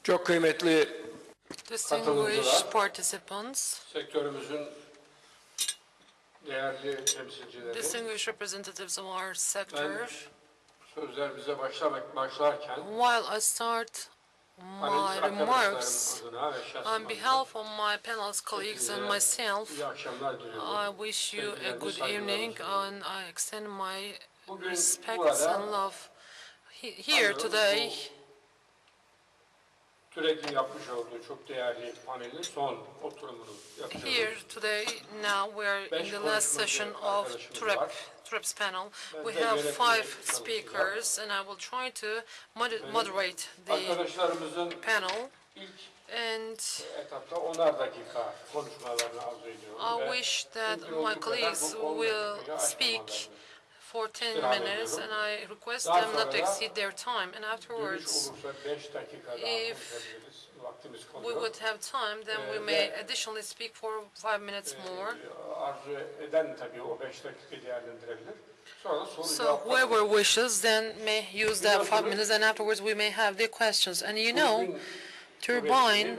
Çok kıymetli Distinguished participants, sektörümüzün değerli temsilcileri, distinguished representatives of our sector, sözlerimize başlarken while I start my remarks, on behalf of my panelist colleagues and myself, I wish you a good evening and I extend my respects and love here today. TWEC'in yapmış olduğu çok değerli panelin son oturumunu yapıyoruz. Here today, now we're in the last session of TWEC's panel. We have 5 speakers and I will try to moderate the panel. And I wish that my colleagues will speak for 10 minutes, and I request them not to exceed their time. And afterwards, if we would have time, then we may additionally speak for 5 minutes more. So whoever wishes then may use that 5 minutes, and afterwards we may have the questions. And you know, turbine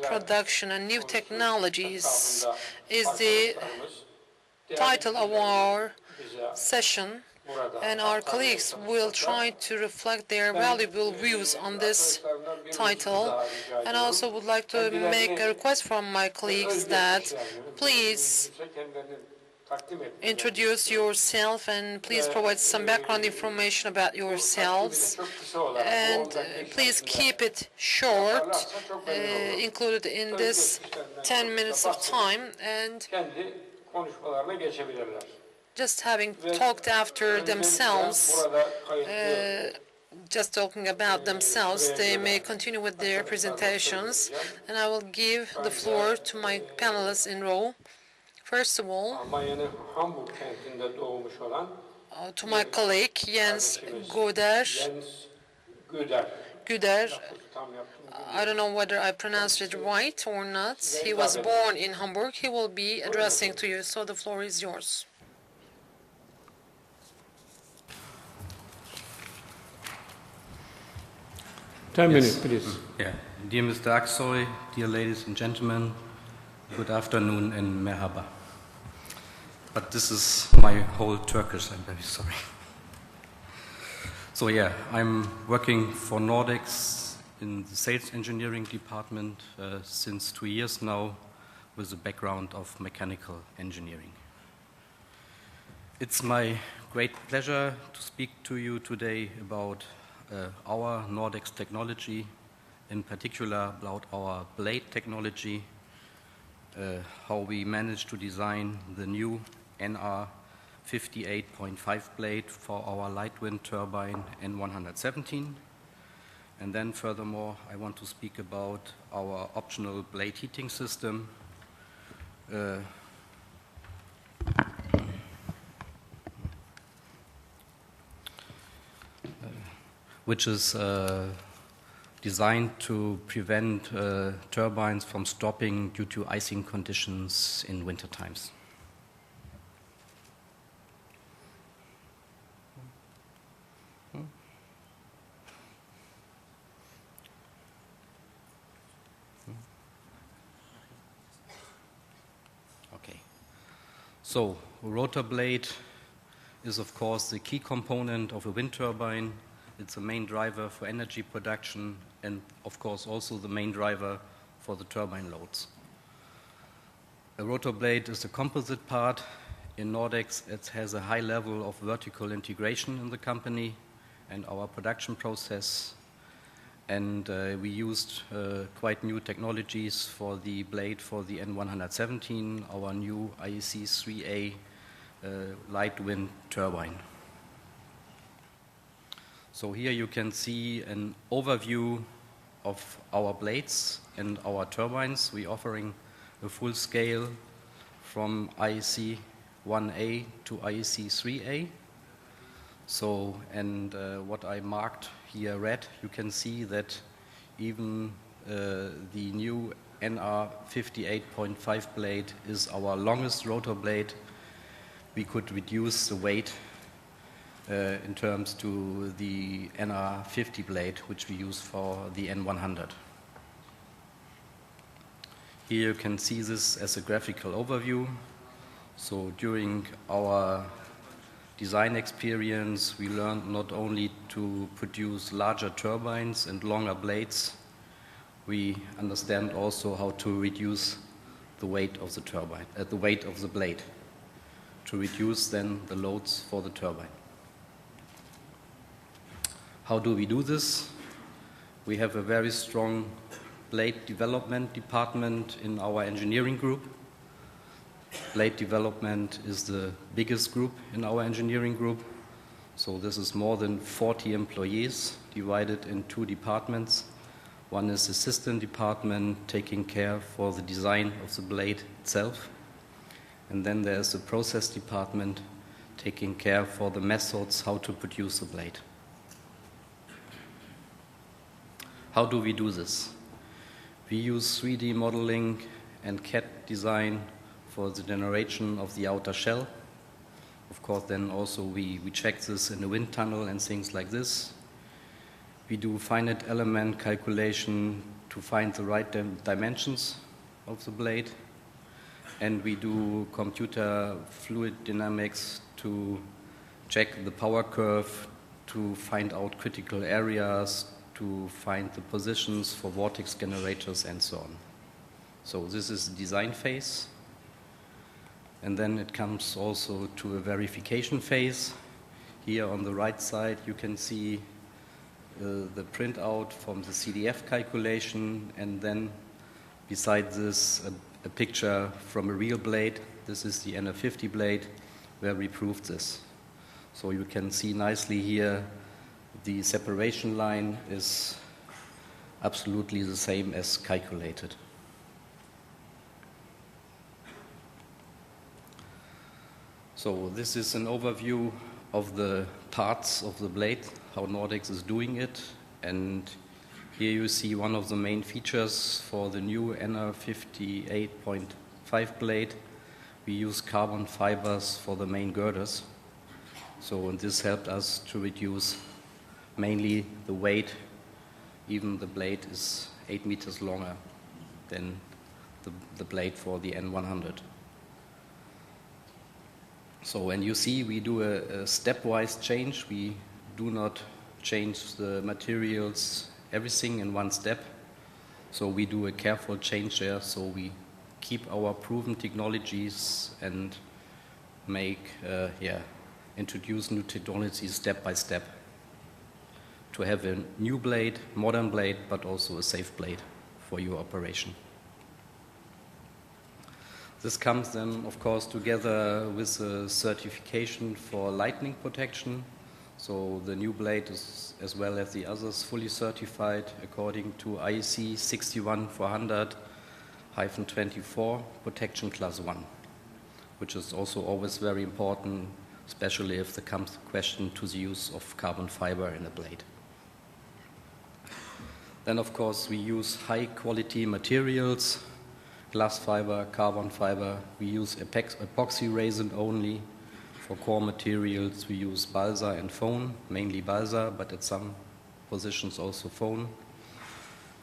production and new technologies is the title of our session, and our colleagues will try to reflect their valuable views on this title. And I also would like to make a request from my colleagues that please introduce yourself and please provide some background information about yourselves, and please keep it short, included in this 10 minutes of time, and just having talked after themselves, just talking about themselves, they may continue with their presentations, and I will give the floor to my panelists in row. First of all, to my colleague Jens Guder. I don't know whether I pronounced it right or not. He was born in Hamburg. He will be addressing to you, so the floor is yours. Ten minutes, please. Yeah. Dear Mr. Aksoy, dear ladies and gentlemen, good afternoon and merhaba. But this is my whole Turkish, I'm very sorry. So yeah, I'm working for Nordic in the sales engineering department since 2 years now with a background of mechanical engineering. It's my great pleasure to speak to you today about our Nordic's technology, in particular about our blade technology, how we managed to design the new NR 58.5 blade for our light wind turbine N117. And then furthermore, I want to speak about our optional blade heating system, which is designed to prevent turbines from stopping due to icing conditions in winter times. Okay. So, rotor blade is of course the key component of a wind turbine. It's a main driver for energy production and of course also the main driver for the turbine loads. A rotor blade is a composite part. In Nordic, it has a high level of vertical integration in the company and our production process. And we used quite new technologies for the blade for the N117, our new IEC 3A light wind turbine. So here you can see an overview of our blades and our turbines. We're offering a full scale from IEC 1A to IEC 3A. So, and what I marked here red, you can see that even the new NR 58.5 blade is our longest rotor blade. We could reduce the weight in terms to the NR50 blade, which we use for the N100. Here you can see this as a graphical overview. So during our design experience, we learned not only to produce larger turbines and longer blades, we understand also how to reduce the weight of the turbine, the weight of the blade, to reduce then the loads for the turbine. How do we do this? We have a very strong blade development department in our engineering group. Blade development is the biggest group in our engineering group. So this is more than 40 employees divided in two departments. One is the system department taking care for the design of the blade itself. And then there's the process department taking care for the methods how to produce the blade. How do we do this? We use 3D modeling and CAD design for the generation of the outer shell. Of course, then also we check this in a wind tunnel and things like this. We do finite element calculation to find the right dimensions of the blade. And we do computer fluid dynamics to check the power curve, to find out critical areas, to find the positions for vortex generators and so on. So this is the design phase. And then it comes also to a verification phase. Here on the right side you can see the printout from the CDF calculation, and then beside this a picture from a real blade. This is the NR50 blade where we proved this. So you can see nicely here the separation line is absolutely the same as calculated. So this is an overview of the parts of the blade, how Nordic is doing it. And here you see one of the main features for the new NR58.5 blade. We use carbon fibers for the main girders. So and this helped us to reduce mainly the weight. Even the blade is 8 meters longer than the blade for the N100. So when you see we do a stepwise change, we do not change the materials, everything in one step. So we do a careful change there, so we keep our proven technologies and introduce new technologies step by step to have a new blade, modern blade, but also a safe blade for your operation. This comes then, of course, together with a certification for lightning protection. So the new blade is, as well as the others, fully certified according to IEC 61400-24 Protection Class 1, which is also always very important, especially if there comes the question to the use of carbon fiber in a blade. Then, of course, we use high-quality materials. Glass fiber, carbon fiber. We use epoxy resin only. For core materials we use balsa and foam, mainly balsa, but at some positions also foam.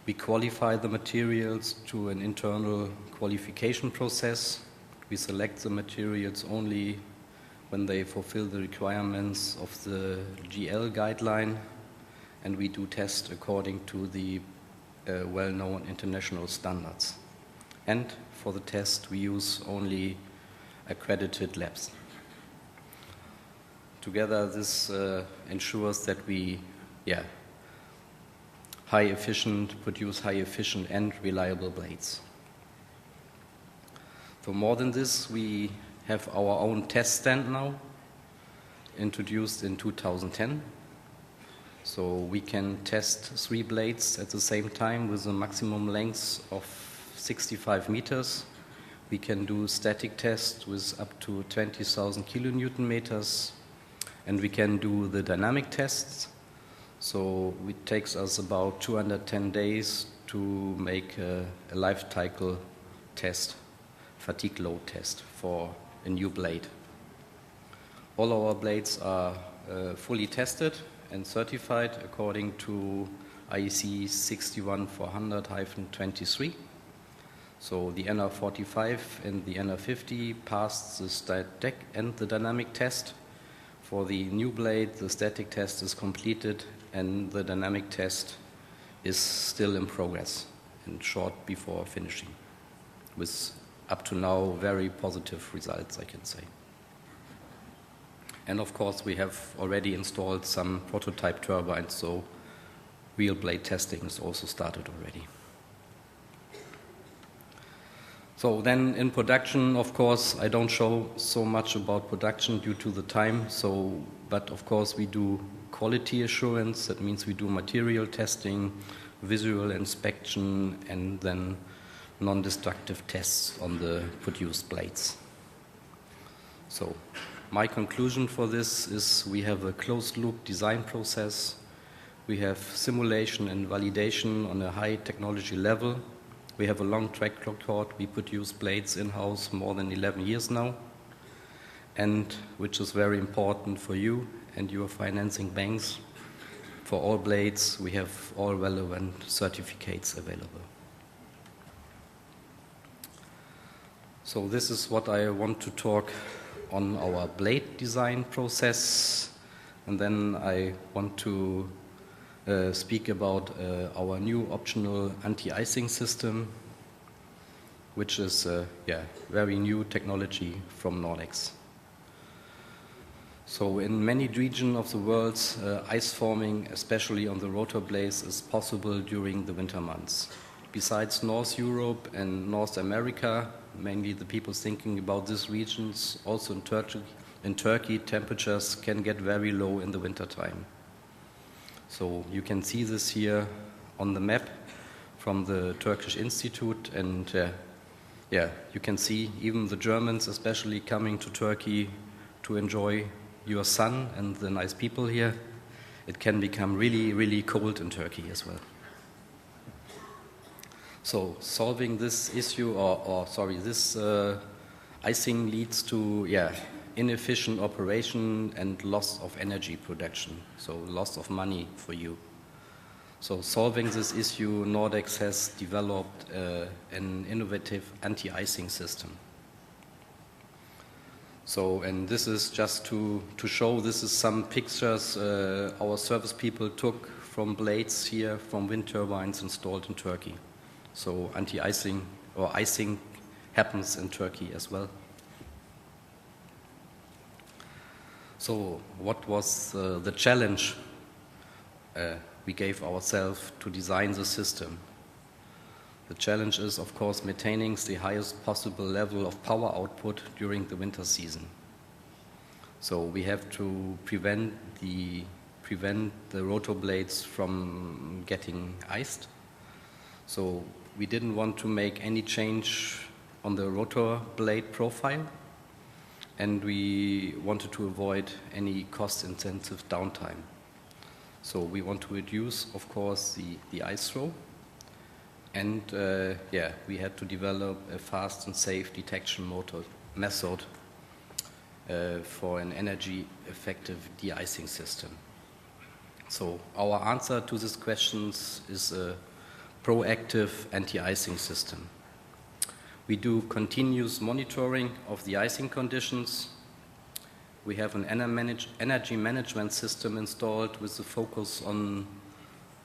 We qualify the materials to an internal qualification process. We select the materials only when they fulfill the requirements of the GL guideline, and we do test according to the well-known international standards. And for the test, we use only accredited labs. Together, this ensures that we produce high efficient and reliable blades. For more than this, we have our own test stand now, introduced in 2010. So we can test 3 blades at the same time with a maximum length of 65 meters. We can do static tests with up to 20,000 kilonewton meters, and we can do the dynamic tests. So it takes us about 210 days to make a life cycle test, fatigue load test for a new blade. All our blades are fully tested and certified according to IEC 61400-23. So the NR45 and the NR50 passed the static and the dynamic test. For the new blade, the static test is completed and the dynamic test is still in progress and short before finishing, with up to now very positive results, I can say. And of course we have already installed some prototype turbines, so real blade testing is also started already. So then in production, of course, I don't show so much about production due to the time, but of course we do quality assurance. That means we do material testing, visual inspection, and then non-destructive tests on the produced blades. So my conclusion for this is we have a closed-loop design process. We have simulation and validation on a high technology level. We have a long track record. We produce blades in-house more than 11 years now, and which is very important for you and your financing banks. For all blades, we have all relevant certificates available. So this is what I want to talk on our blade design process, and then I want to speak about our new optional anti-icing system, which is very new technology from Nordics. So in many regions of the world, ice forming, especially on the rotor blades, is possible during the winter months. Besides North Europe and North America, mainly the people thinking about these regions, also in Turkey, temperatures can get very low in the winter time. So you can see this here on the map from the Turkish Institute, and you can see even the Germans especially coming to Turkey to enjoy your sun and the nice people here. It can become really, really cold in Turkey as well. So solving this issue, this icing leads to inefficient operation and loss of energy production, so loss of money for you. So solving this issue, Nordic has developed an innovative anti-icing system. So, and this is just to show, this is some pictures our service people took from blades here, from wind turbines installed in Turkey. So anti-icing or icing happens in Turkey as well. So what was the challenge we gave ourselves to design the system? The challenge is, of course, maintaining the highest possible level of power output during the winter season. So we have to prevent the rotor blades from getting iced. So we didn't want to make any change on the rotor blade profile, and we wanted to avoid any cost-intensive downtime. So we want to reduce, of course, the ice throw, and we had to develop a fast and safe detection method for an energy-effective de-icing system. So our answer to these questions is a proactive anti-icing system. We do continuous monitoring of the icing conditions. We have an energy management system installed with a focus on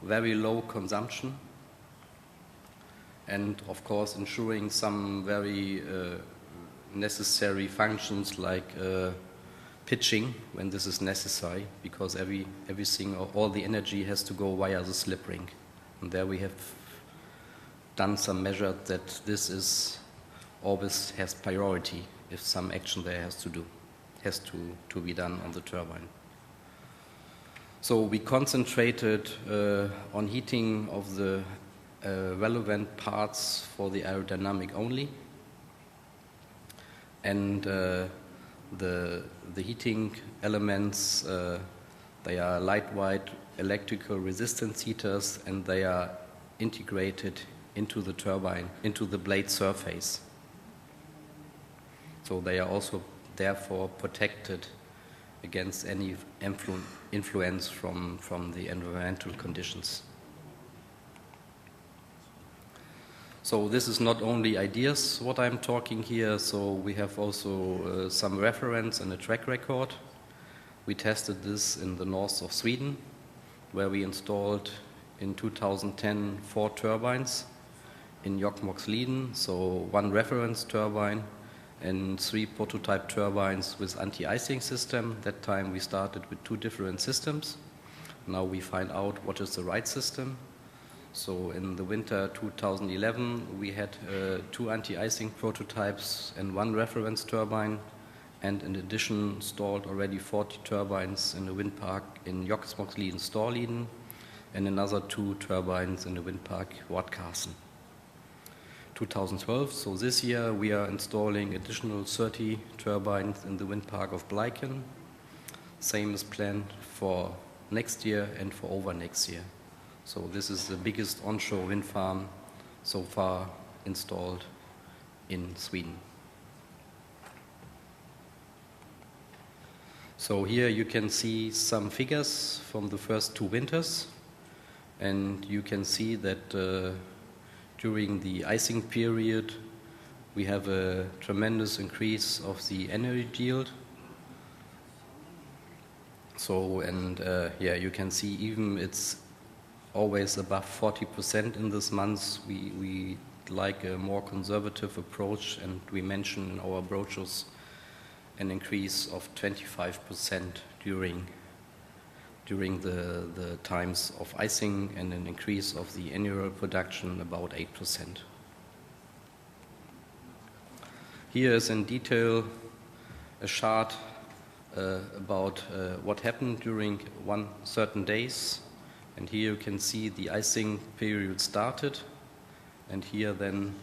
very low consumption, and of course ensuring some very necessary functions like pitching when this is necessary, because everything, all the energy has to go via the slip ring. And there we have done some measure that this is always has priority if some action there has to be done on the turbine. So we concentrated on heating of the relevant parts for the aerodynamic only, and the heating elements, they are lightweight electrical resistance heaters, and they are integrated into the turbine, into the blade surface. So they are also therefore protected against any influence from the environmental conditions. So this is not only ideas what I'm talking here, so we have also some reference and a track record. We tested this in the north of Sweden, where we installed in 2010 4 turbines in Jokkmokksliden, so 1 reference turbine and 3 prototype turbines with anti-icing system. That time we started with 2 different systems. Now we find out what is the right system. So in the winter 2011 we had 2 anti-icing prototypes and 1 reference turbine, and in addition installed already 40 turbines in the wind park in Jokkmokksliden, Storliden, and another 2 turbines in the wind park Wadkarsen. 2012, so this year we are installing additional 30 turbines in the wind park of Bleiken. Same is planned for next year and for over next year. So this is the biggest onshore wind farm so far installed in Sweden. So here you can see some figures from the first 2 winters, and you can see that during the icing period we have a tremendous increase of the energy yield. So, and yeah, you can see even it's always above 40% in this month. We like a more conservative approach, and we mention in our brochures an increase of 25% during the times of icing, and an increase of the annual production about 8%. Here is in detail a chart about what happened during certain days, and here you can see the icing period started, and here then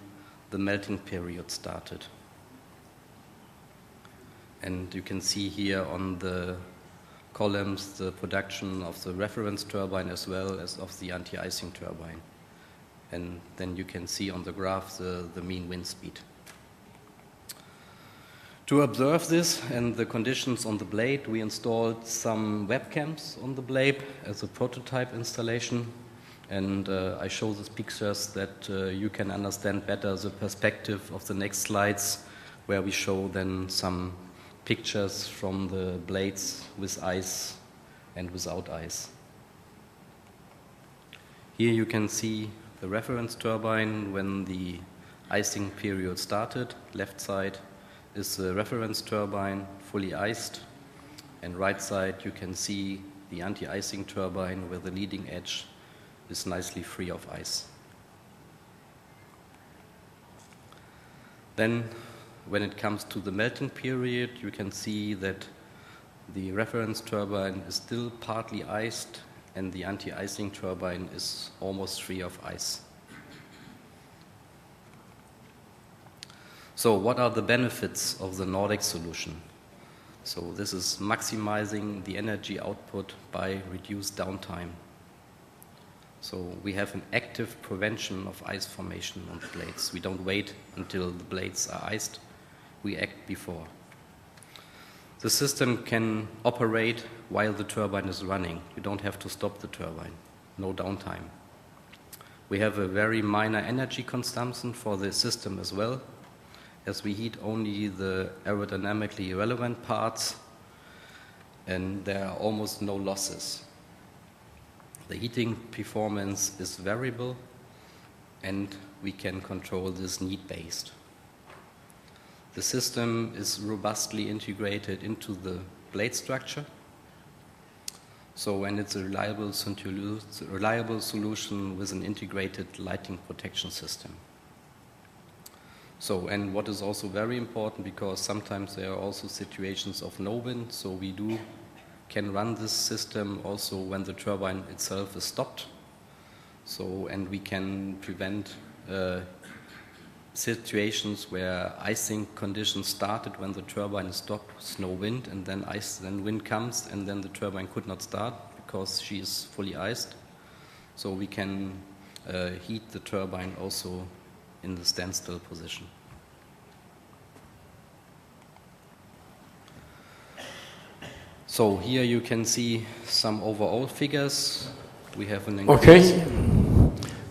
the melting period started. And you can see here on the columns the production of the reference turbine as well as of the anti-icing turbine. And then you can see on the graph the mean wind speed. To observe this and the conditions on the blade, we installed some webcams on the blade as a prototype installation. And I show these pictures that you can understand better the perspective of the next slides, where we show then some pictures from the blades with ice and without ice. Here you can see the reference turbine when the icing period started. Left side is the reference turbine fully iced, and right side you can see the anti-icing turbine where the leading edge is nicely free of ice. Then when it comes to the melting period, you can see that the reference turbine is still partly iced and the anti-icing turbine is almost free of ice. So what are the benefits of the Nordic solution? So this is maximizing the energy output by reduced downtime. So we have an active prevention of ice formation on the blades. We don't wait until the blades are iced. We act before. The system can operate while the turbine is running. You don't have to stop the turbine. No downtime. We have a very minor energy consumption for the system as well, as we heat only the aerodynamically relevant parts, and there are almost no losses. The heating performance is variable, and we can control this need-based. The system is robustly integrated into the blade structure, so when it's a reliable solution with an integrated lighting protection system. So, and what is also very important, because sometimes there are also situations of no wind, so we can run this system also when the turbine itself is stopped. So, and we can prevent situations where icing conditions started when the turbine is stopped, with no wind, and then wind comes, and then the turbine could not start because she is fully iced. So we can heat the turbine also in the standstill position. So here you can see some overall figures. We have an Okay. increase.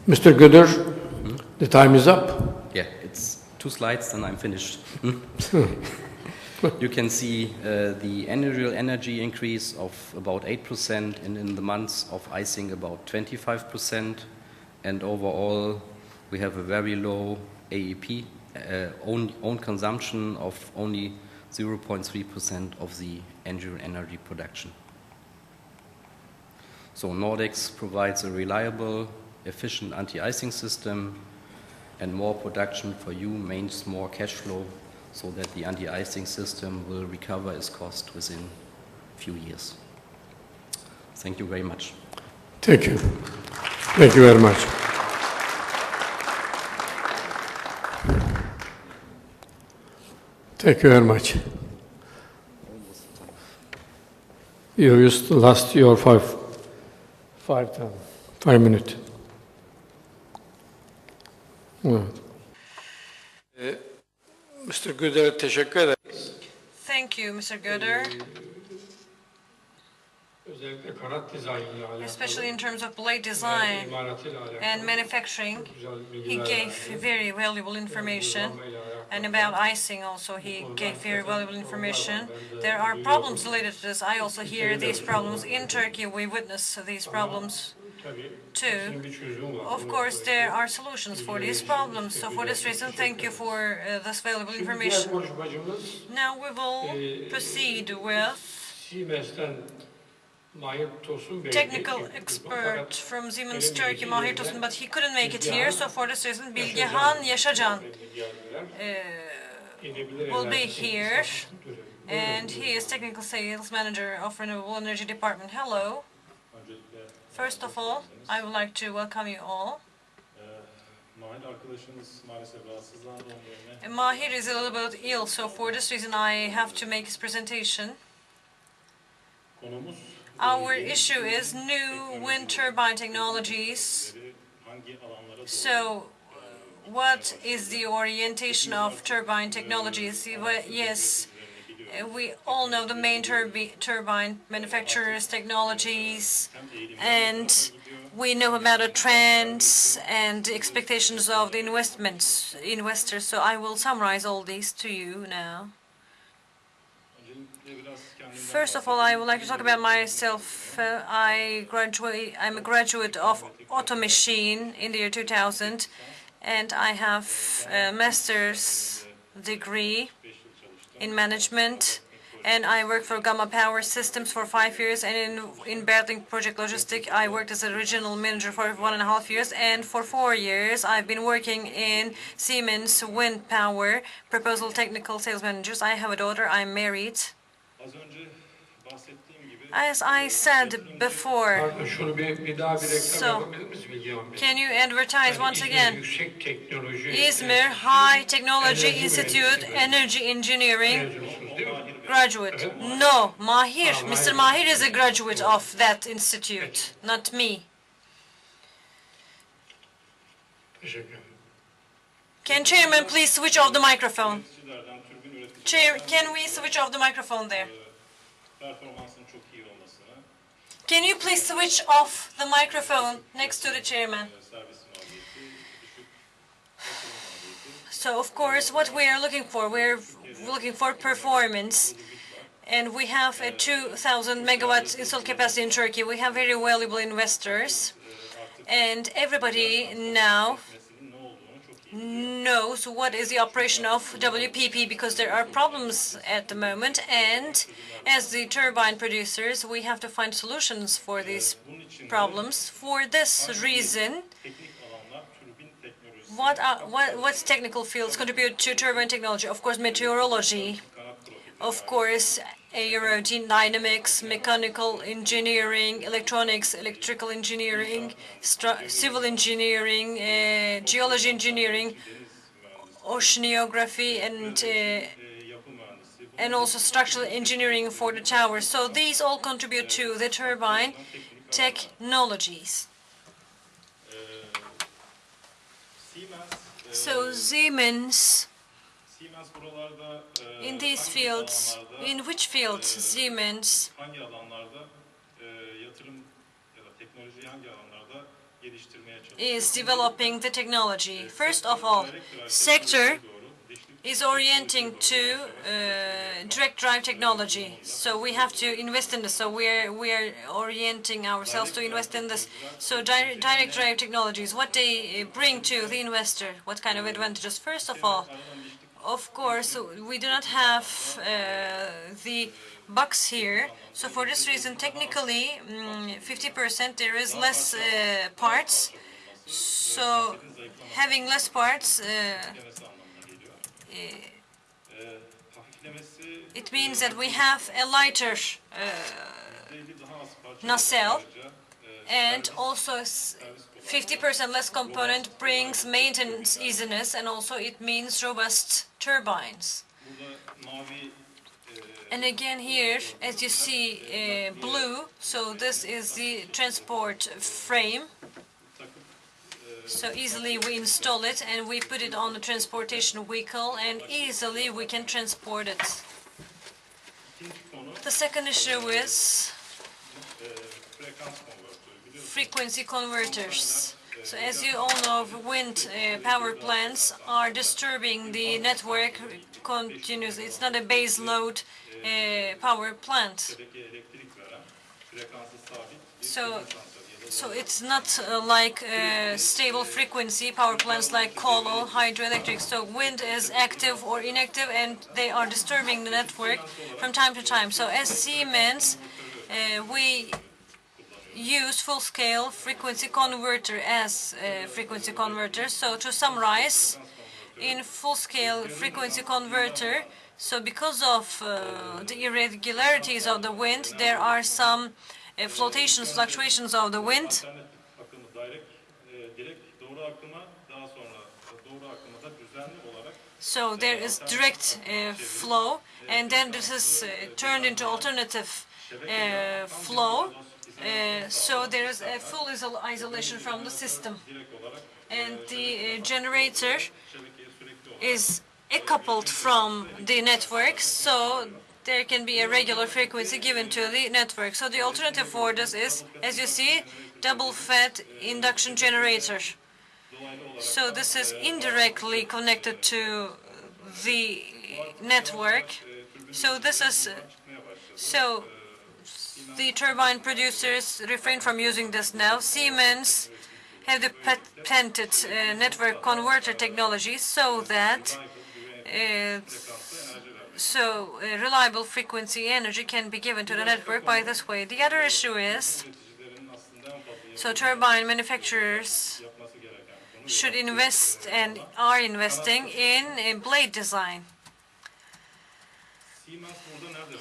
Mr. Gooder, the time is up. Yeah, it's 2 slides, then I'm finished. You can see the annual energy increase of about 8%, and in the months of icing about 25%. And overall, we have a very low AEP, own consumption of only 0.3% of the annual energy production. So Nordic provides a reliable, efficient anti-icing system, and more production for you means more cash flow, so that the anti-icing system will recover its cost within a few years. Thank you very much. Thank you. Thank you very much. Thank you very much. You used last your 5 minutes. Evet. Mr. Gooder'e teşekkür ederiz. Thank you, Mr. Gooder, Özellikle kanat dizaynıyla alakalı, especially in terms of blade design imalatıyla alakalı and manufacturing. güzel He bilgiler gave verdi. very valuable information, and about icing also he gave very valuable information. There are problems related to this. I also hear these problems. In Turkey we witness these problems Tabii too. hepsinin bir çözümü var. Of course, there are solutions for these problems. So for this reason, thank you for this valuable Şimdi diğer information. konuşmacımız Now we will proceed with Siemens'ten Mahir Tosun Bey. technical expert from Siemens Turkey, Mahir Tosun, but he couldn't make it here. So for this reason, Bilgehan Yaşacan will be here, and he is technical sales manager of Renewable Energy Department. Hello. First of all, I would like to welcome you all. Mahir is a little bit ill, so for this reason I have to make his presentation. Our issue is new wind turbine technologies. So, what is the orientation of turbine technologies? Yes, we all know the main turbine manufacturers' technologies, and we know about the trends and the expectations of the investors. So I will summarize all these to you now. First of all, I would like to talk about myself. I'm a graduate of Auto Machine in the year 2000, and I have a master's degree in management, and I worked for Gamma Power Systems for 5 years, and in Berling Project Logistic I worked as a regional manager for 1.5 years, and for 4 years I've been working in Siemens Wind Power, proposal technical sales managers. I have a daughter, I'm married. As I said before, Pardon, şunu bir daha bir reklam So, yapabilir misin Bilgehan Bey? can you advertise once İzmir again? Yüksek Teknoloji İzmir High Technology Enerji Institute, Mühendisliği Energy Engineering mezunsunuz değil mi? graduate. No, Mahir. Mr. Mahir is a graduate of that institute, not me. Teşekkür ederim. Can Chairman please switch off the microphone? Chair, can we switch off the microphone there? Can you please switch off the microphone next to the chairman? So, of course, what we are looking for, we're looking for performance. And we have a 2,000 megawatts installed capacity in Turkey. We have very valuable investors. And everybody now knows what is the operation of WPP, because there are problems at the moment, and as the turbine producers we have to find solutions for these problems. For this reason, what technical fields contribute to turbine technology? Of course, meteorology, of course, aerodynamics, mechanical engineering, electronics, electrical engineering, civil engineering, geology engineering, oceanography, and also structural engineering for the towers. So these all contribute to the turbine technologies. So Siemens In these fields, in which fields Siemens is developing the technology? First of all, sector is orienting to direct drive technology. So we have to invest in this. So we are orienting ourselves to invest in this. So direct drive technologies, what they bring to the investor, what kind of advantages? First of all, of course, we do not have the box here. So for this reason, technically, 50% there is less parts. So having less parts, it means that we have a lighter nacelle, and also 50% less component brings maintenance easiness, and also it means robust turbines. And again here, as you see, blue, so this is the transport frame. So easily we install it and we put it on the transportation vehicle, and easily we can transport it. The second issue is frequency converters. So as you all know, wind power plants are disturbing the network continuously. It's not a base load power plant. So it's not like stable frequency power plants like coal or hydroelectric. So wind is active or inactive, and they are disturbing the network from time to time. So as Siemens, we use full-scale frequency converter as frequency converter. So to summarize, in full-scale frequency converter, so because of the irregularities of the wind, there are some flotations, fluctuations of the wind. So there is direct flow, and then this is turned into alternative flow. So there is a full isolation from the system, and the generator is decoupled from the network, so there can be a regular frequency given to the network. So the alternative for this is, as you see, double-fed induction generator. So this is indirectly connected to the network. So this is the turbine producers refrain from using this now. Siemens have the patented network converter technology, so that reliable frequency energy can be given to the network by this way. The other issue is, so turbine manufacturers should invest and are investing in blade design.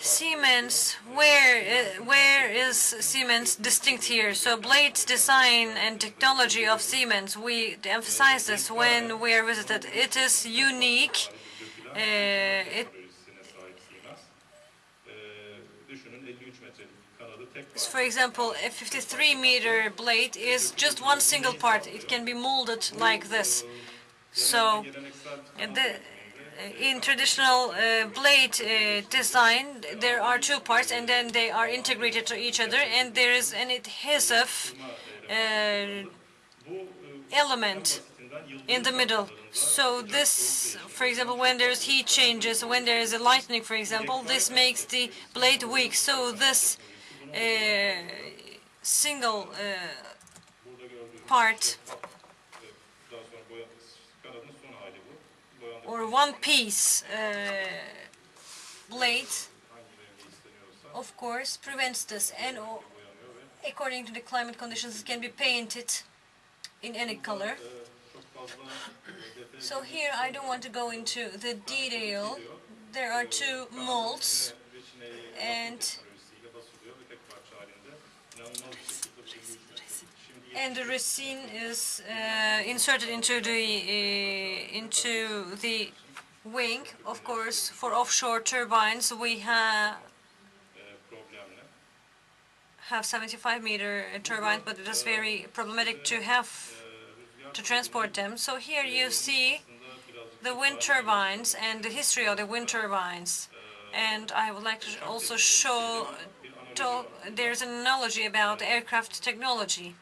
Siemens, where is Siemens distinct here? So blade design and technology of Siemens, we emphasize this when we are visited. It is unique. For example, a 53-meter blade is just one single part. It can be molded like this. So in traditional blade design, there are two parts, and then they are integrated to each other, and there is an adhesive element in the middle. So this, for example, when there's heat changes, when there is a lightning, for example, this makes the blade weak. So this single part or one piece blade, of course, prevents this, and according to the climate conditions, it can be painted in any color. So here I don't want to go into the detail. There are two molds, and the resin is inserted into the wing. Of course, for offshore turbines, we have 75-meter turbines, but it is very problematic to transport them. So here you see the wind turbines and the history of the wind turbines. And I would like to also there's an analogy about aircraft technology.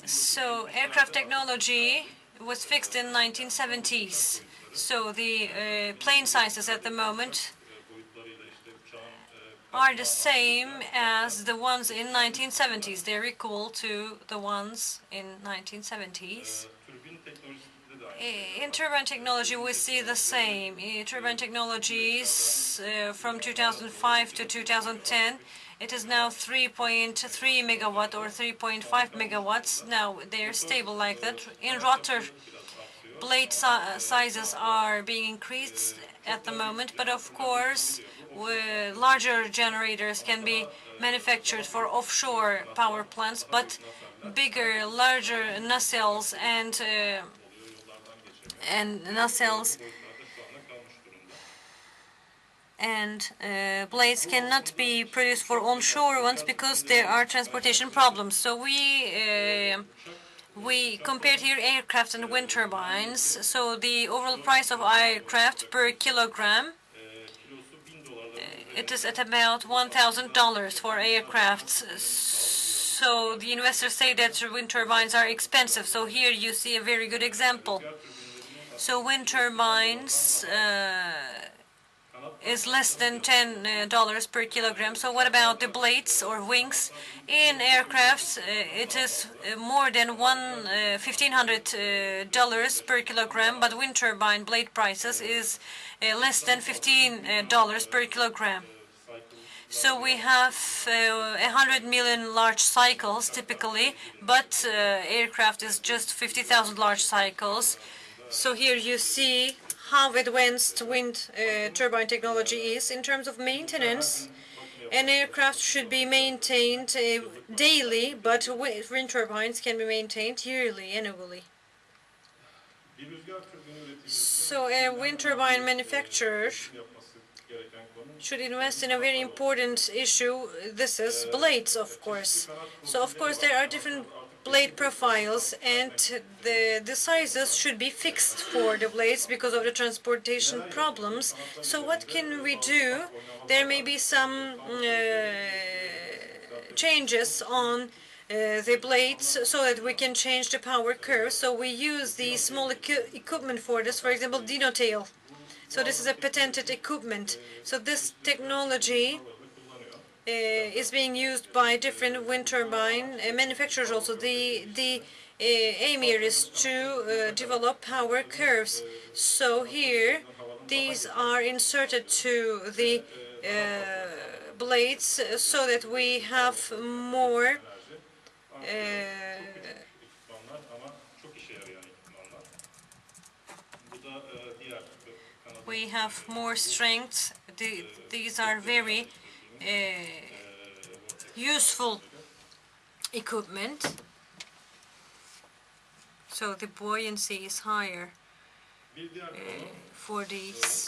So aircraft technology was fixed in 1970s. So the plane sizes at the moment are the same as the ones in 1970s. They're equal to the ones in 1970s. In turbine technology, we see the same. Turbine technologies from 2005 to 2010, it is now 3.3 megawatt or 3.5 megawatts. Now they're stable like that. In rotor, blade sizes are being increased at the moment, but of course, larger generators can be manufactured for offshore power plants, but bigger, larger nacelles and nacelles and blades cannot be produced for onshore ones because there are transportation problems. So we compared here aircraft and wind turbines. So the overall price of aircraft per kilogram, it is at about $1,000 for aircraft. So the investors say that wind turbines are expensive. So here you see a very good example. So wind turbines is less than $10 per kilogram. So what about the blades or wings? In aircrafts, it is more than $1,500 per kilogram, but wind turbine blade prices is less than $15 per kilogram. So we have 100 million large cycles typically, but aircraft is just 50,000 large cycles. So here you see how advanced wind turbine technology is. In terms of maintenance, an aircraft should be maintained daily, but wind turbines can be maintained yearly, annually. So a wind turbine manufacturer should invest in a very important issue. This is blades, of course. So of course there are different blade profiles, and the sizes should be fixed for the blades because of the transportation problems. So what can we do? There may be some changes on the blades so that we can change the power curve. So we use the small equipment for this, for example, Dino tail. So this is a patented equipment. So this technology is being used by different wind turbine manufacturers also. The aim here is to develop power curves. So here, these are inserted to the blades so that we have more strength. These are very useful equipment. So the buoyancy is higher for these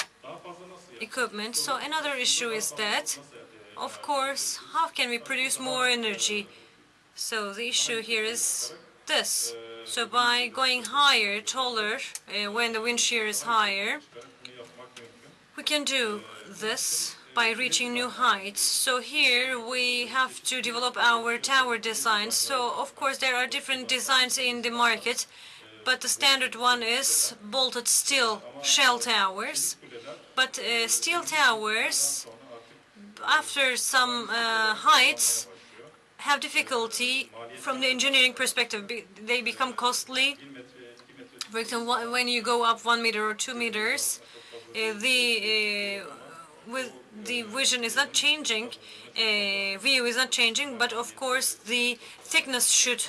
equipment. So another issue is that, of course, how can we produce more energy? So the issue here is this. So by going higher, taller, when the wind shear is higher, we can do this by reaching new heights. So here we have to develop our tower designs. So of course there are different designs in the market, but the standard one is bolted steel shell towers. But steel towers, after some heights, have difficulty from the engineering perspective. They become costly. For example, when you go up 1 meter or 2 meters, the vision is not changing, view is not changing, but of course the thickness should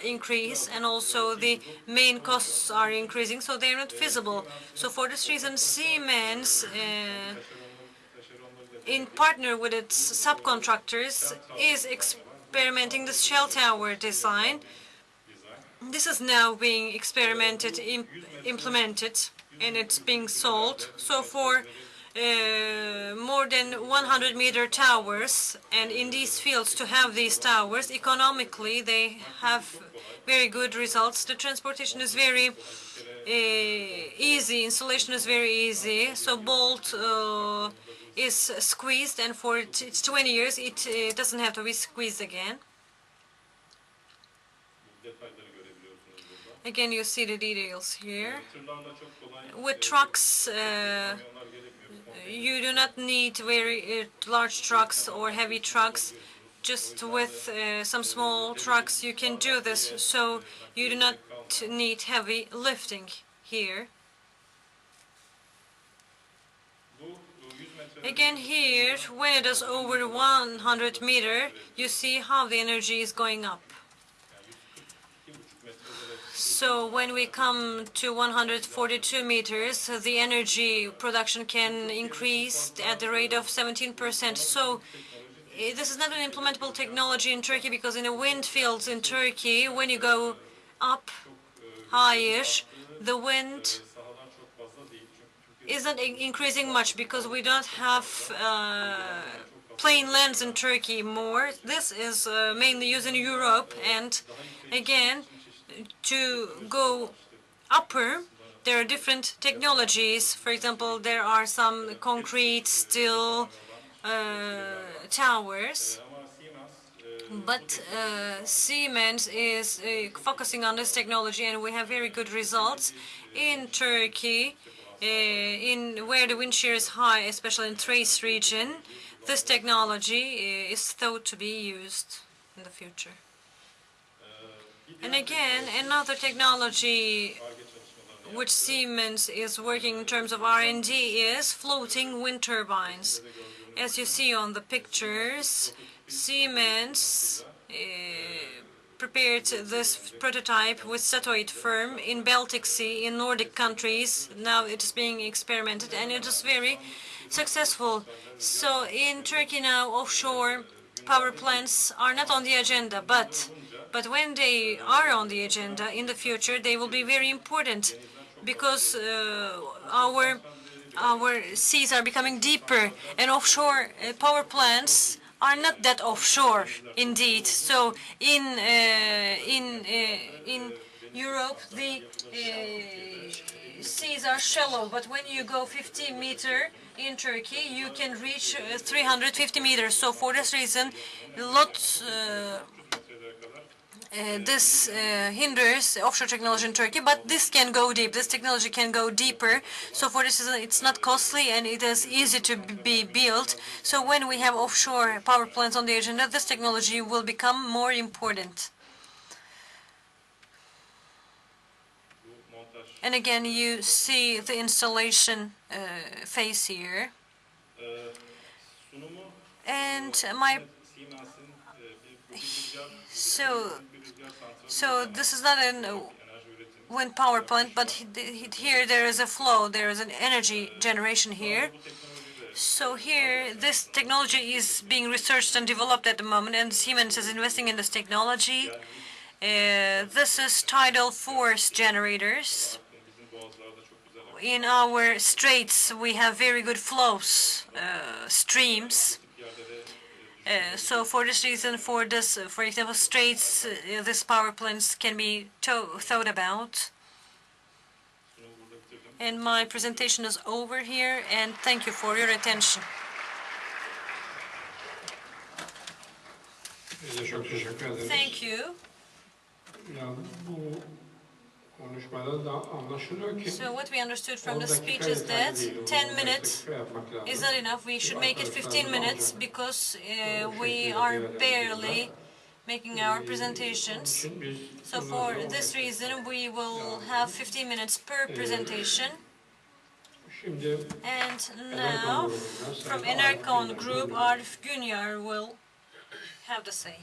increase, and also the main costs are increasing, so they are not feasible. So for this reason, Siemens, in partner with its subcontractors, is experimenting the shell tower design. This is now being implemented, and it's being sold. So for more than 100-meter towers, and in these fields to have these towers, economically they have very good results. The transportation is very easy, installation is very easy, so bolt is squeezed, and for 20 years it doesn't have to be squeezed again. Again, you see the details here. With trucks, you do not need very large trucks or heavy trucks. Just with some small trucks you can do this, so you do not need heavy lifting here. Again here, when it is over 100 meter, you see how the energy is going up. So when we come to 142 meters, the energy production can increase at the rate of 17%. So this is not an implementable technology in Turkey, because in the wind fields in Turkey, when you go up high-ish, the wind isn't increasing much because we don't have plain lands in Turkey more. This is mainly used in Europe, and again, to go upper, there are different technologies. For example, there are some concrete, steel towers, but Siemens is focusing on this technology, and we have very good results in Turkey, where the wind shear is high, especially in Thrace region. This technology is thought to be used in the future. And again, another technology which Siemens is working in terms of R&D is floating wind turbines. As you see on the pictures, Siemens prepared this prototype with Statoil firm in Baltic Sea in Nordic countries. Now it is being experimented, and it is very successful. So in Turkey now, offshore power plants are not on the agenda, but when they are on the agenda in the future, they will be very important, because our seas are becoming deeper, and offshore power plants are not that offshore indeed. So in Europe, the seas are shallow, but when you go 50 meters in Turkey, you can reach 350 meters. So for this reason, this hinders offshore technology in Turkey, but this can go deep. This technology can go deeper. So for this reason, it's not costly, and it is easy to be built. So when we have offshore power plants on the agenda, this technology will become more important. And again, you see the installation phase here. And so this is not a wind power plant, but here there is a flow, there is an energy generation here. So here, this technology is being researched and developed at the moment, and Siemens is investing in this technology. This is tidal force generators. In our straits, we have very good flows, streams. So for this reason, for example, straits, this power plants can be thought about. And my presentation is over here, and thank you for your attention. Thank you. So what we understood from the speech is that 10 minutes is not enough. We should make it 15 minutes, because we are barely making our presentations. So for this reason, we will have 15 minutes per presentation. And now, from Enercon Group, Arif Günyar will have the say.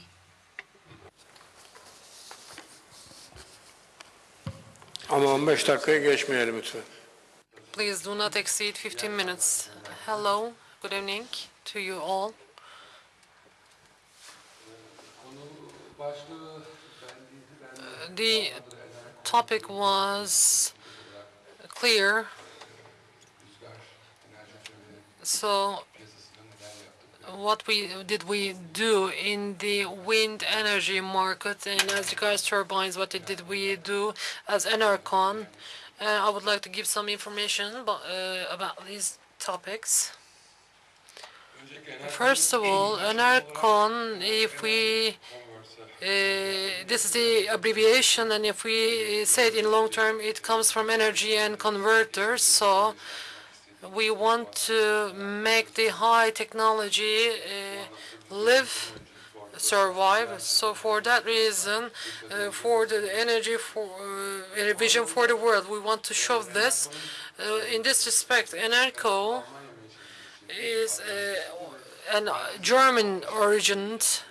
Ama 15 dakikaya geçmeyelim lütfen. Please do not exceed 15 minutes. Hello, good evening to you all. The topic was clear. So what did we do in the wind energy market, and as regards turbines, what did we do as Enercon? I would like to give some information about these topics. First of all, Enercon, if we this is the abbreviation, and if we say it in long term, it comes from energy and converters. So we want to make the high technology survive. So for that reason, for the energy vision for the world, we want to show this. In this respect, Enerco is a German origined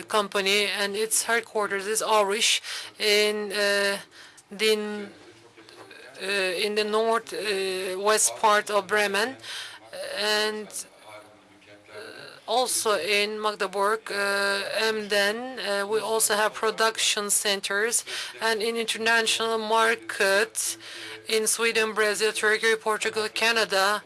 company, and its headquarters is Aurich in the northwest part of Bremen, and also in Magdeburg, Emden. We also have production centers, and in international market in Sweden, Brazil, Turkey, Portugal, Canada,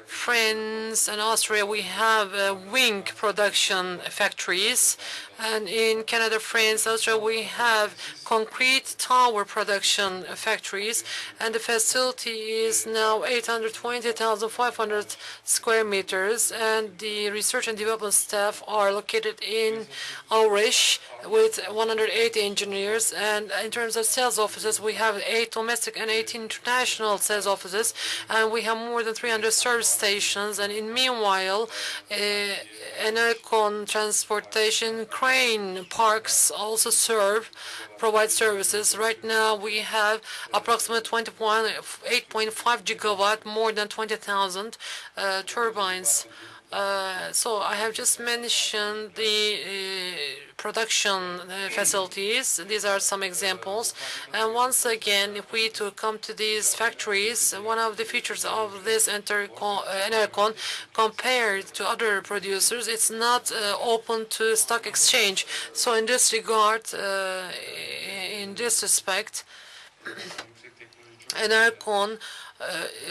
France, and Austria, we have wing production factories. And in Canada, France, Austria, we have concrete tower production factories. And the facility is now 820,500 square meters. And the research and development staff are located in Aurich with 180 engineers. And in terms of sales offices, we have 8 domestic and 18 international sales offices. And we have more than 300 service stations. And in meanwhile, Enercon transportation crane parks also provide services. Right now we have approximately 8.5 gigawatt, more than 20,000 turbines. So I have just mentioned the production facilities. These are some examples. And once again, if we to come to these factories, one of the features of this Enercon compared to other producers, it's not open to stock exchange. So in this regard, in this respect, Enercon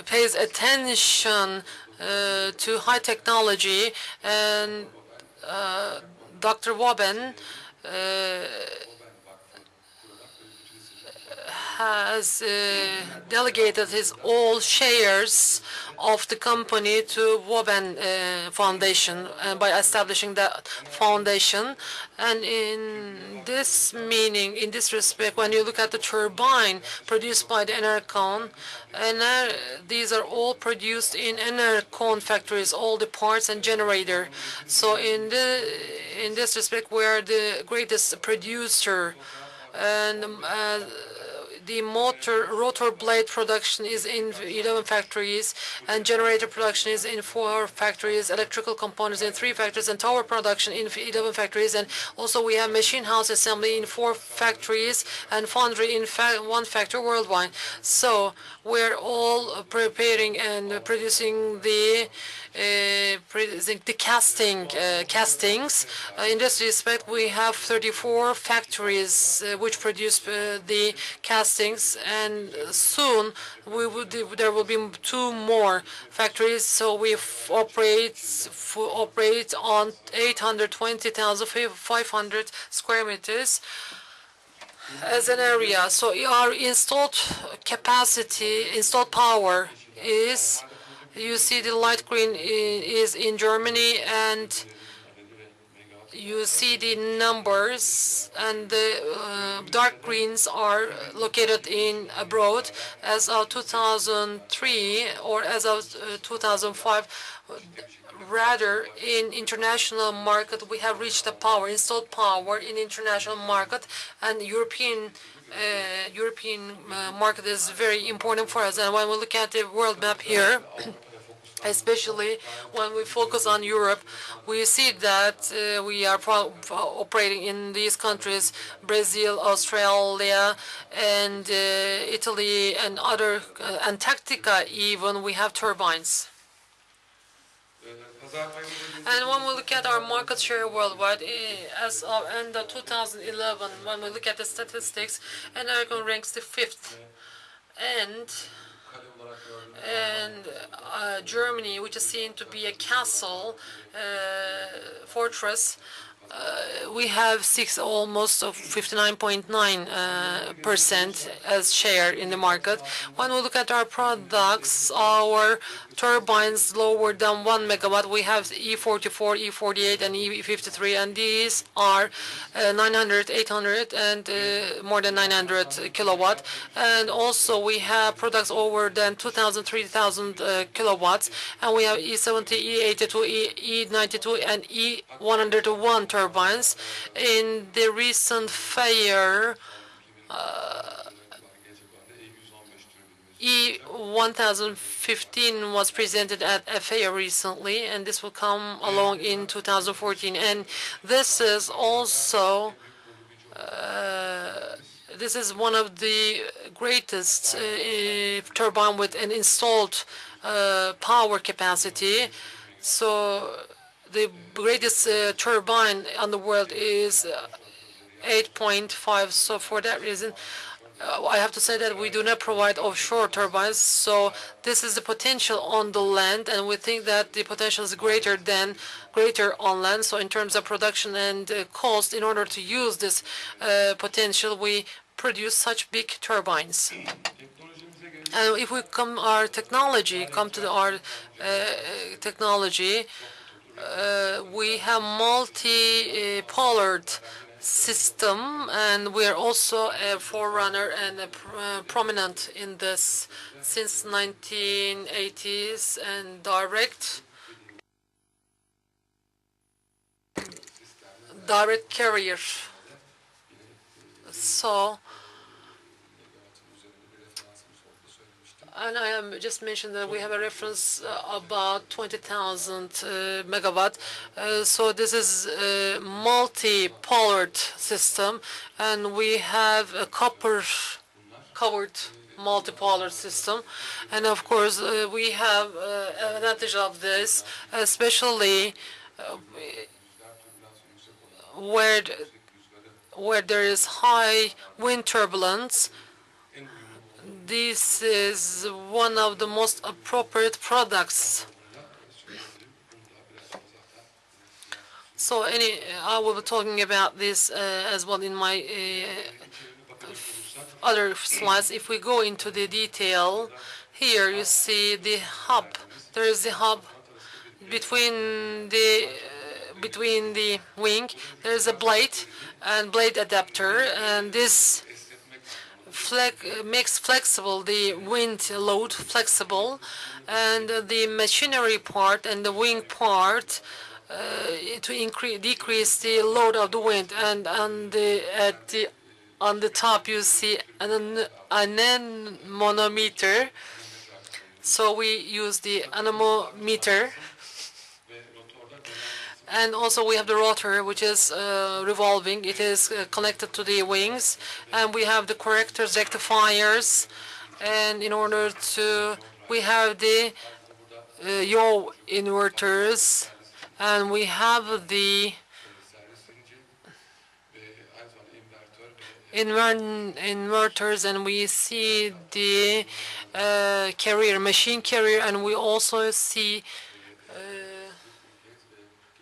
pays attention to high technology, and Dr. Woben has delegated his all shares of the company to Woben Foundation by establishing that foundation. And in this meaning, in this respect, when you look at the turbine produced by the Enercon, these are all produced in Enercon factories, all the parts and generator. So in this respect, we are the greatest producer, and the rotor blade production is in 11 factories, and generator production is in 4 factories, electrical components in 3 factories, and tower production in 11 factories. And also we have machine house assembly in 4 factories, and foundry in 1 factory worldwide. So we're all preparing and producing the castings. In this respect, we have 34 factories which produce the castings, and soon there will be 2 more factories. So we operate on 820,500 square meters as an area. So our installed capacity, installed power is, you see the light green is in Germany, and you see the numbers, and the dark greens are located in abroad. As of 2003 or as of 2005, rather in international market, we have reached the power, installed power in international market, and European market is very important for us. And when we look at the world map here, especially when we focus on Europe, we see that we are operating in these countries, Brazil, Australia, and Italy, and other, Antarctica even, we have turbines. And when we look at our market share worldwide, as of end of 2011, when we look at the statistics, Enercon ranks the 5th. And And Germany, which is seen to be a castle, fortress, we have almost of 59.9% as share in the market. When we look at our products, our turbines lower than 1 megawatt, we have E44, E48, and E53, and these are 900, 800, and more than 900 kilowatt. And also we have products over than 2,000, 3,000 kilowatts, and we have E70, E82, E92, and E101 turbines. In the recent fair, E1015 was presented at a fair recently, and this will come along in 2014. And this is also this is one of the greatest turbine with an installed power capacity. So the greatest turbine on the world is 8.5. So for that reason, I have to say that we do not provide offshore turbines. So this is the potential on the land, and we think that the potential is greater on land. So in terms of production and cost, in order to use this potential, we produce such big turbines. And if we come to our technology, we have multi-polar system, and we are also a forerunner and a prominent in this since 1980s, and direct carrier. So, and I am just mentioned that we have a reference about 20,000 megawatt. So this is a multi-polar system, and we have a copper-covered multi-polar system. And of course, we have an advantage of this, especially where there is high wind turbulence. This is one of the most appropriate products. So I will be talking about this as well in my other slides. If we go into the detail, here you see the hub. There is the hub between the wing. There is a blade and blade adapter, and this makes flexible the wind load flexible, and the machinery part and the wing part to decrease the load of the wind. And on the top you see an anemometer. So we use the anemometer. And also we have the rotor, which is revolving. It is connected to the wings. And we have the correctors, rectifiers. And in order to, we have the yaw inverters. And we have the inverters, and we see the machine carrier, and we also see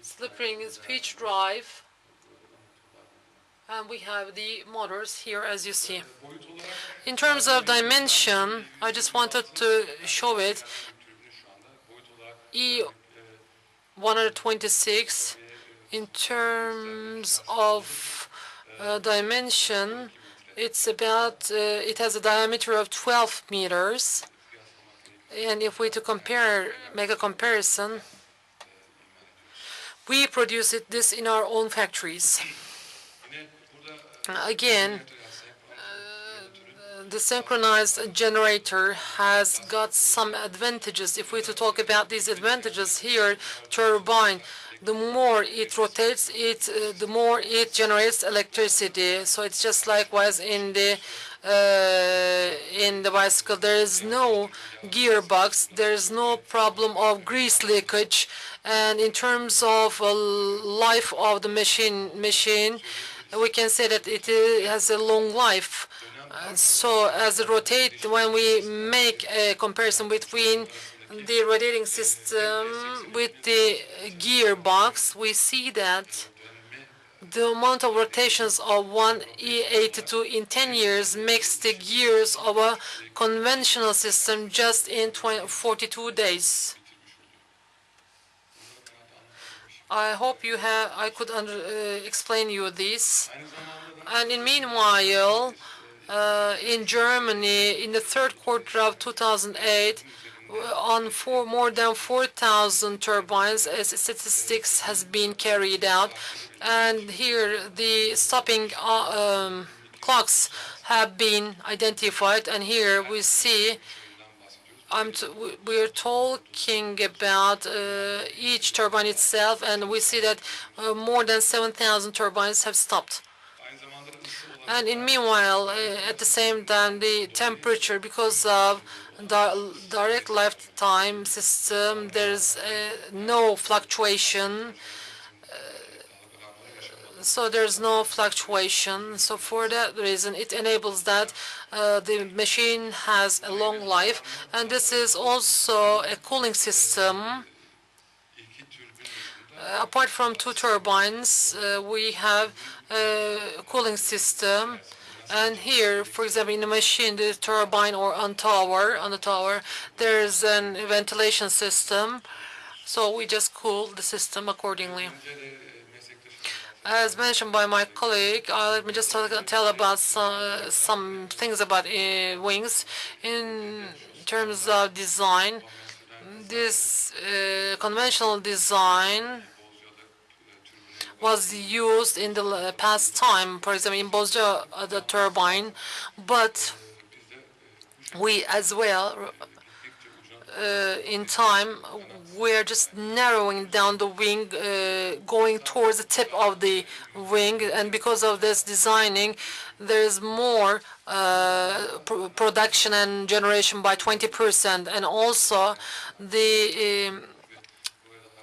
slip ring speech drive, and we have the motors here, as you see. In terms of dimension, I just wanted to show it. E126, in terms of dimension, it's about it has a diameter of 12 meters, and if we make a comparison, we produce this in our own factories. Again, the synchronized generator has got some advantages. If we talk about these advantages here, turbine, the more it rotates, the more it generates electricity. So it's just likewise in the bicycle. There is no gearbox. There is no problem of grease leakage. And in terms of life of the machine, we can say that it has a long life. So as it rotate, when we make a comparison between the rotating system with the gearbox, we see that the amount of rotations of one E82 in 10 years makes the gears of a conventional system just in 42 days. I hope I could explain you this. And in meanwhile, in Germany, in the third quarter of 2008, on more than 4,000 turbines, statistics has been carried out. And here the stopping clocks have been identified. And here we see we're talking about each turbine itself, and we see that more than 7,000 turbines have stopped. And in meanwhile, at the same time, the temperature, because of the direct lifetime system, there's no fluctuation. So there's no fluctuation. So for that reason, it enables that the machine has a long life. And this is also a cooling system. Apart from two turbines, we have a cooling system. And here, for example, in the machine, the turbine or on the tower, there's a ventilation system. So we just cool the system accordingly. As mentioned by my colleague, let me just tell about some things about wings. In terms of design, this conventional design was used in the past time, for example, in Bosnia, the turbine, but we as well, in time, we're just narrowing down the wing, going towards the tip of the wing, and because of this designing, there's more production and generation by 20%, and also the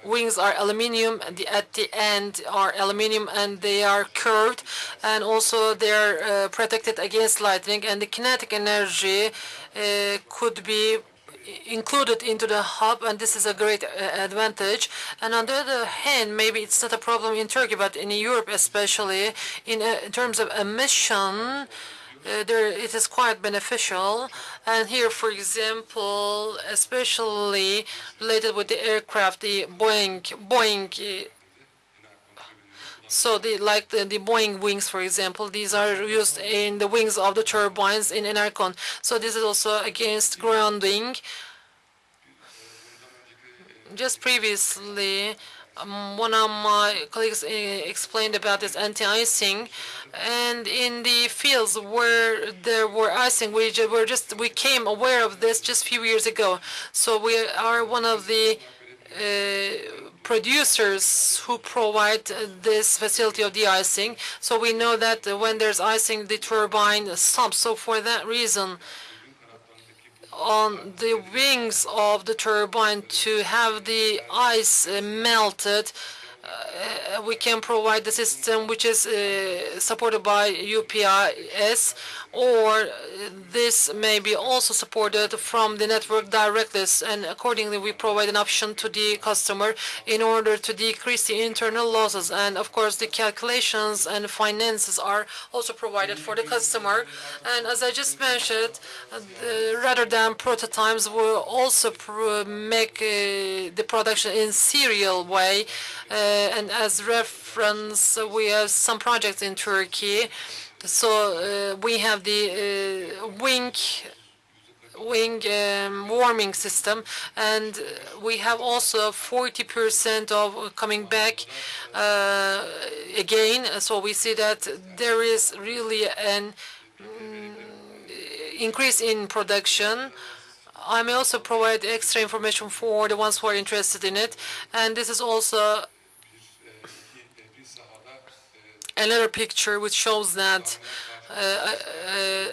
wings are aluminium, and at the end are aluminium, and they are curved, and also they're protected against lightning, and the kinetic energy could be included into the hub, and this is a great advantage. And on the other hand, maybe it's not a problem in Turkey, but in Europe especially, in terms of emission, it is quite beneficial. And here, for example, especially related with the aircraft, the Boeing. So the Boeing wings, for example, these are used in the wings of the turbines in Enercon. So this is also against grounding. Just previously, one of my colleagues explained about this anti-icing, and in the fields where there were icing, we came aware of this just a few years ago. So we are one of the producers who provide this facility of de-icing. So we know that when there's icing, the turbine stops. So for that reason, on the wings of the turbine to have the ice melted, we can provide the system which is supported by UPS, or this may be also supported from the network directly, and accordingly we provide an option to the customer in order to decrease the internal losses. And of course the calculations and finances are also provided for the customer. And as I just mentioned, rather than prototypes, we'll also make the production in serial way. And as reference, we have some projects in Turkey. So we have the wing warming system, and we have also 40% of coming back again. So we see that there is really an increase in production. I may also provide extra information for the ones who are interested in it, and this is also another picture which shows that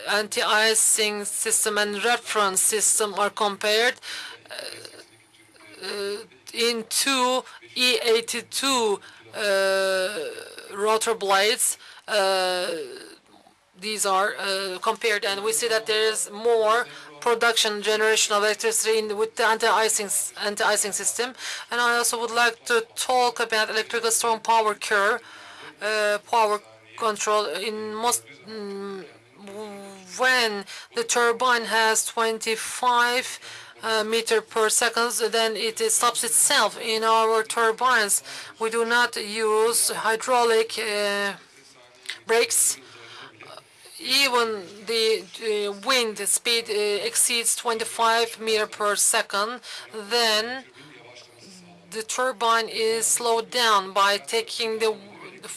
anti-icing system and reference system are compared in two E82 rotor blades, these are compared, and we see that there is more production generation of electricity with the anti-icing system. And I also would like to talk about electrical storm power curve, power control. In most when the turbine has 25 meter per second, then it stops itself. In our turbines, we do not use hydraulic brakes. Even the wind speed exceeds 25 meter per second, then the turbine is slowed down by taking the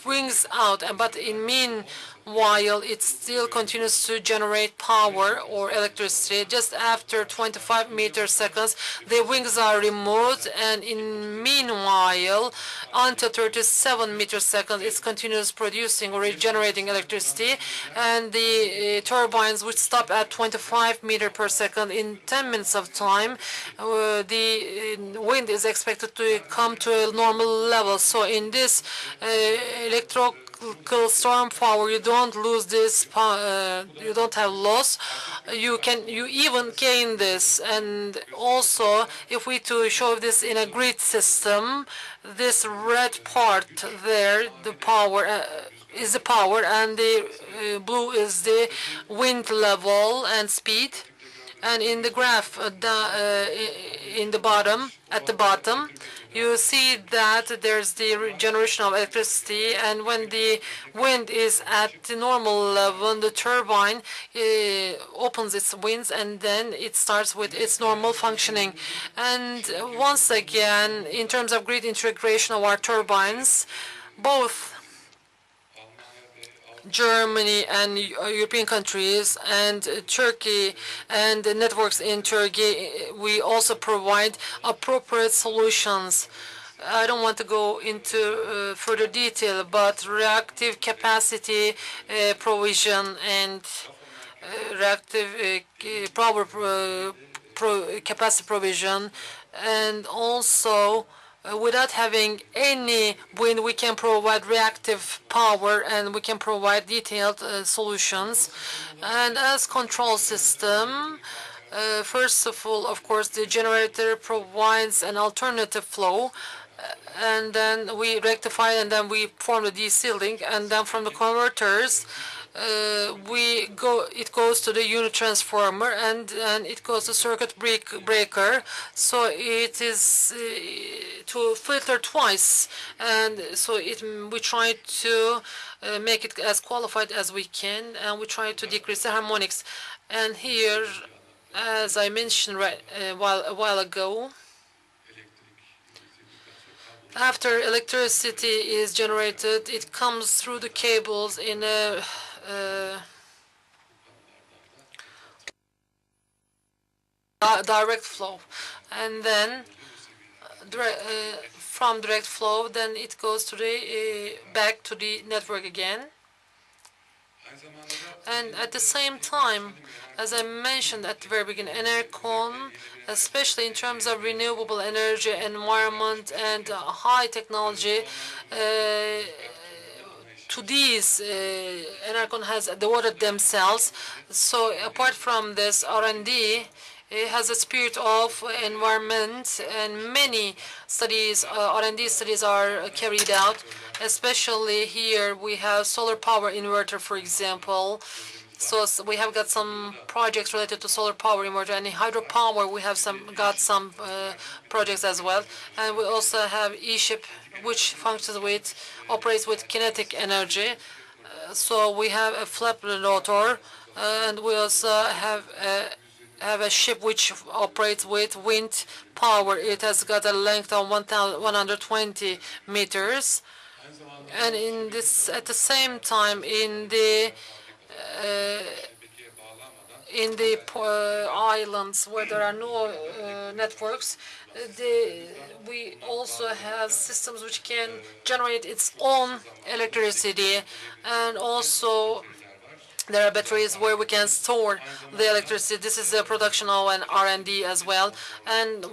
wings out, but in meanwhile it still continues to generate power or electricity. Just after 25 meter seconds, the wings are removed, and in meanwhile, until 37 meter seconds, it continues producing or generating electricity, and the turbines which stop at 25 meter per second in 10 minutes of time, the wind is expected to come to a normal level. So in this electrical storm power, you don't lose this, you don't have loss, you even gain this. And also, if we to show this in a grid system, this red part there, the power is the power, and the blue is the wind level and speed. And in the graph at the bottom, you see that there's the generation of electricity, and when the wind is at the normal level, the turbine opens its wings, and then it starts with its normal functioning. And once again, in terms of grid integration of our turbines, both Germany and European countries and Turkey and the networks in Turkey, we also provide appropriate solutions. I don't want to go into further detail, but reactive capacity provision and reactive power capacity provision, and also without having any wind, we can provide reactive power, and we can provide detailed solutions. And as control system, first of all, of course, the generator provides an alternative flow, and then we rectify, and then we form the DC link, and then from the converters, it goes to the unit transformer, and it goes to circuit breaker. So it is to filter twice, and so we try to make it as qualified as we can, and we try to decrease the harmonics. And here, as I mentioned a while ago, after electricity is generated, it comes through the cables in a direct flow, and then from direct flow, then it goes to the back to the network again. And at the same time, as I mentioned at the very beginning, ENERCON, especially in terms of renewable energy, environment, and high technology, to these, ENERCON has devoted themselves. So apart from this R&D, it has a spirit of environment, and many studies, R&D studies are carried out. Especially here, we have solar power inverter, for example. So we have got some projects related to solar power inverter, and in hydropower we have got some projects as well. And we also have E-ship, which operates with kinetic energy. So we have a flap rotor, and we also have a ship which operates with wind power. It has got a length of 1,120 meters. And at the same time, in the islands where there are no networks, we also have systems which can generate its own electricity, and also There are batteries where we can store the electricity. This is the production of an R&D as well. And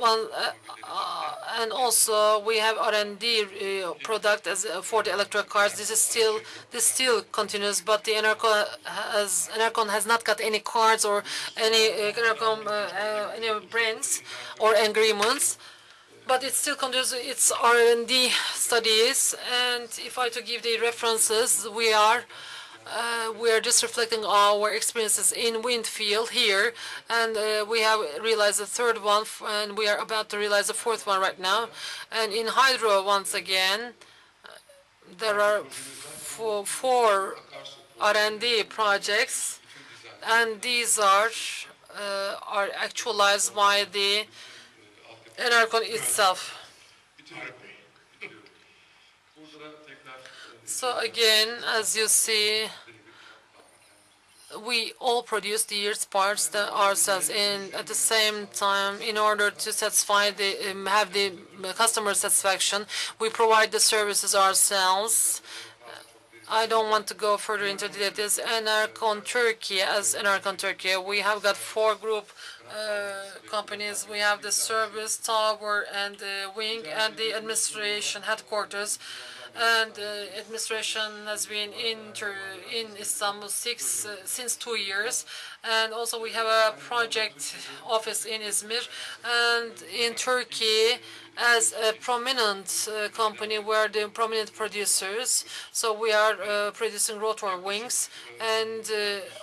and also we have R&D product as for the electric cars. This still continues, but the Enercon has not got any cards or any any brands or agreements. But it still continues its R&D studies. And if I to give the references, we are just reflecting our experiences in wind field here, and we have realized the third one, and we are about to realize the fourth one right now. And in hydro, once again, there are four R&D projects, and these are actualized by the Enercon itself. So again, as you see, we all produce the year's parts ourselves, and at the same time, in order to satisfy have the customer satisfaction, we provide the services ourselves. I don't want to go further into the details. Enercon Turkey, as Enercon Turkey, we have got four group companies. We have the service tower and the wing and the administration headquarters. And administration has been in Istanbul since 2 years, and also we have a project office in Izmir, and in Turkey as a prominent company. We are the prominent producers, so we are producing rotor wings, and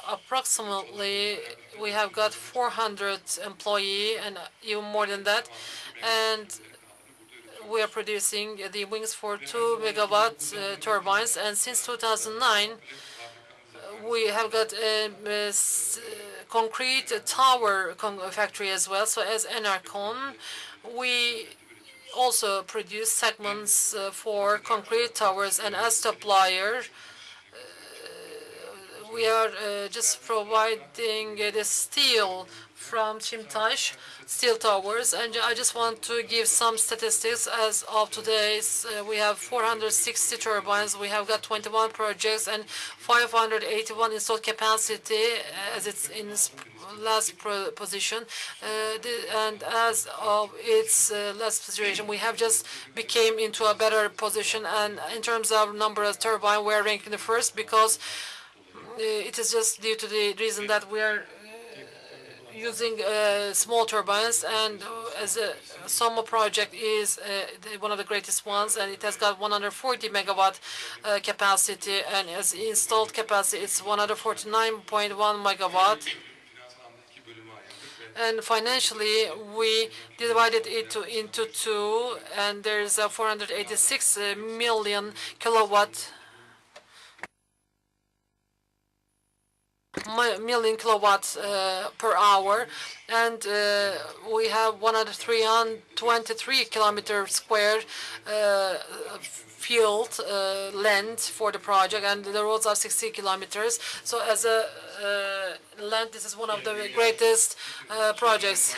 approximately we have got 400 employees and even more than that, and we are producing the wings for 2 megawatt turbines. And since 2009, we have got a concrete tower factory as well. So as Enercon, we also produce segments for concrete towers, and as supplier, we are just providing the steel from Çimtaş steel towers. And I just want to give some statistics. As of today, we have 460 turbines. We have got 21 projects and 581 installed capacity as it's in its last position. And as of its last situation, we have just became into a better position. And in terms of number of turbines, we are ranking the first, because it is just due to the reason that we are using small turbines, and as a Soma project is one of the greatest ones, and it has got 140 megawatt capacity, and as installed capacity it's 149.1 megawatt. And financially, we divided it into two, and there's a 486 million kilowatts per hour, and we have 123 kilometers square field length for the project, and the roads are 60 kilometers. So as a length, this is one of the greatest projects.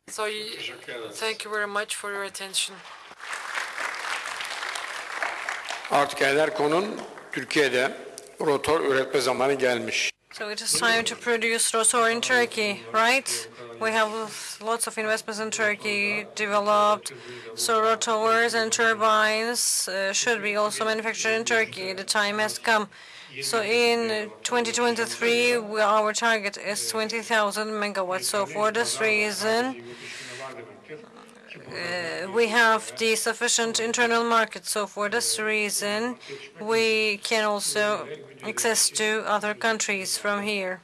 So thank you very much for your attention. Artık Enercon'un Türkiye'de rotor üretme zamanı gelmiş. So it is time to produce rotor in Turkey, right? We have lots of investments in Turkey developed, so rotors and turbines should be also manufactured in Turkey. The time has come. So in 2023, our target is 20,000 megawatts. So for this reason, we have the sufficient internal market. So for this reason, we can also access to other countries from here.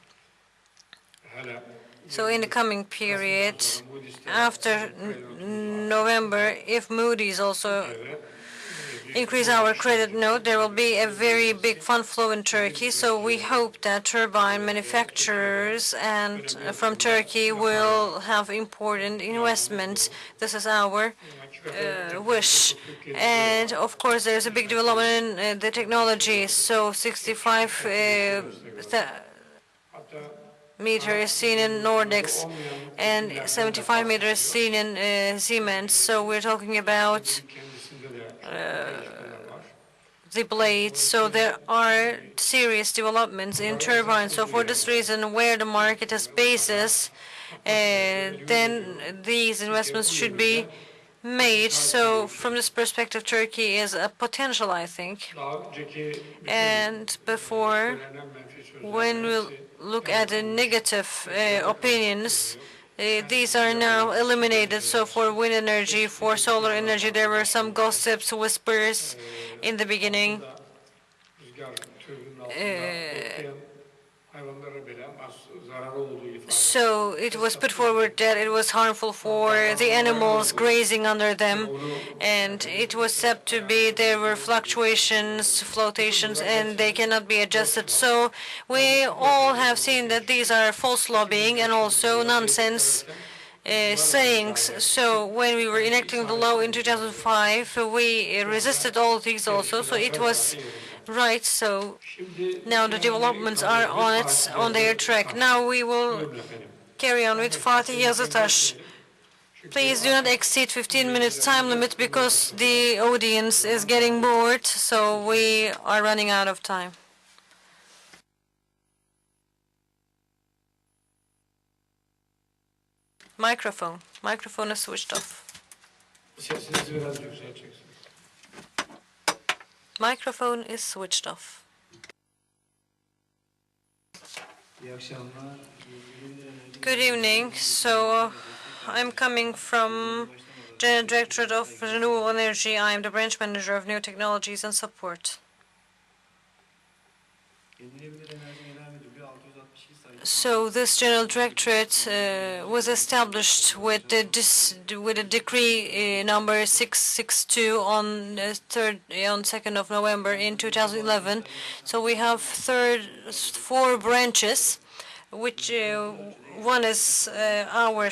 So in the coming period, after November, if Moody's also increase our credit note, there will be a very big fund flow in Turkey. So we hope that turbine manufacturers and from Turkey will have important investments. This is our wish. And of course, there's a big development in the technology. So 65 meters seen in Nordics and 75 meters seen in Siemens. So we're talking about the blades. So there are serious developments in turbines. So for this reason, where the market has basis, then these investments should be made. So from this perspective, Turkey is a potential, I think. And before, when we look at the negative opinions, these are now eliminated. So for wind energy, for solar energy, there were some gossips, whispers in the beginning. So it was put forward that it was harmful for the animals grazing under them, and it was said to be there were fluctuations, flotations, and they cannot be adjusted. So we all have seen that these are false lobbying and also nonsense sayings. So when we were enacting the law in 2005, we resisted all these also. So it was right. So now the developments are on their track. Now we will carry on with Fatih Yazıtaş. Please do not exceed 15 minutes time limit because the audience is getting bored. So we are running out of time. Microphone. Microphone is switched off. Microphone is switched off. Good evening. So I'm coming from General Directorate of Renewable Energy. I am the branch manager of New Technologies and Support. So this General Directorate was established with a decree number 662 on 2nd of November in 2011. So we have 4 branches, which one is our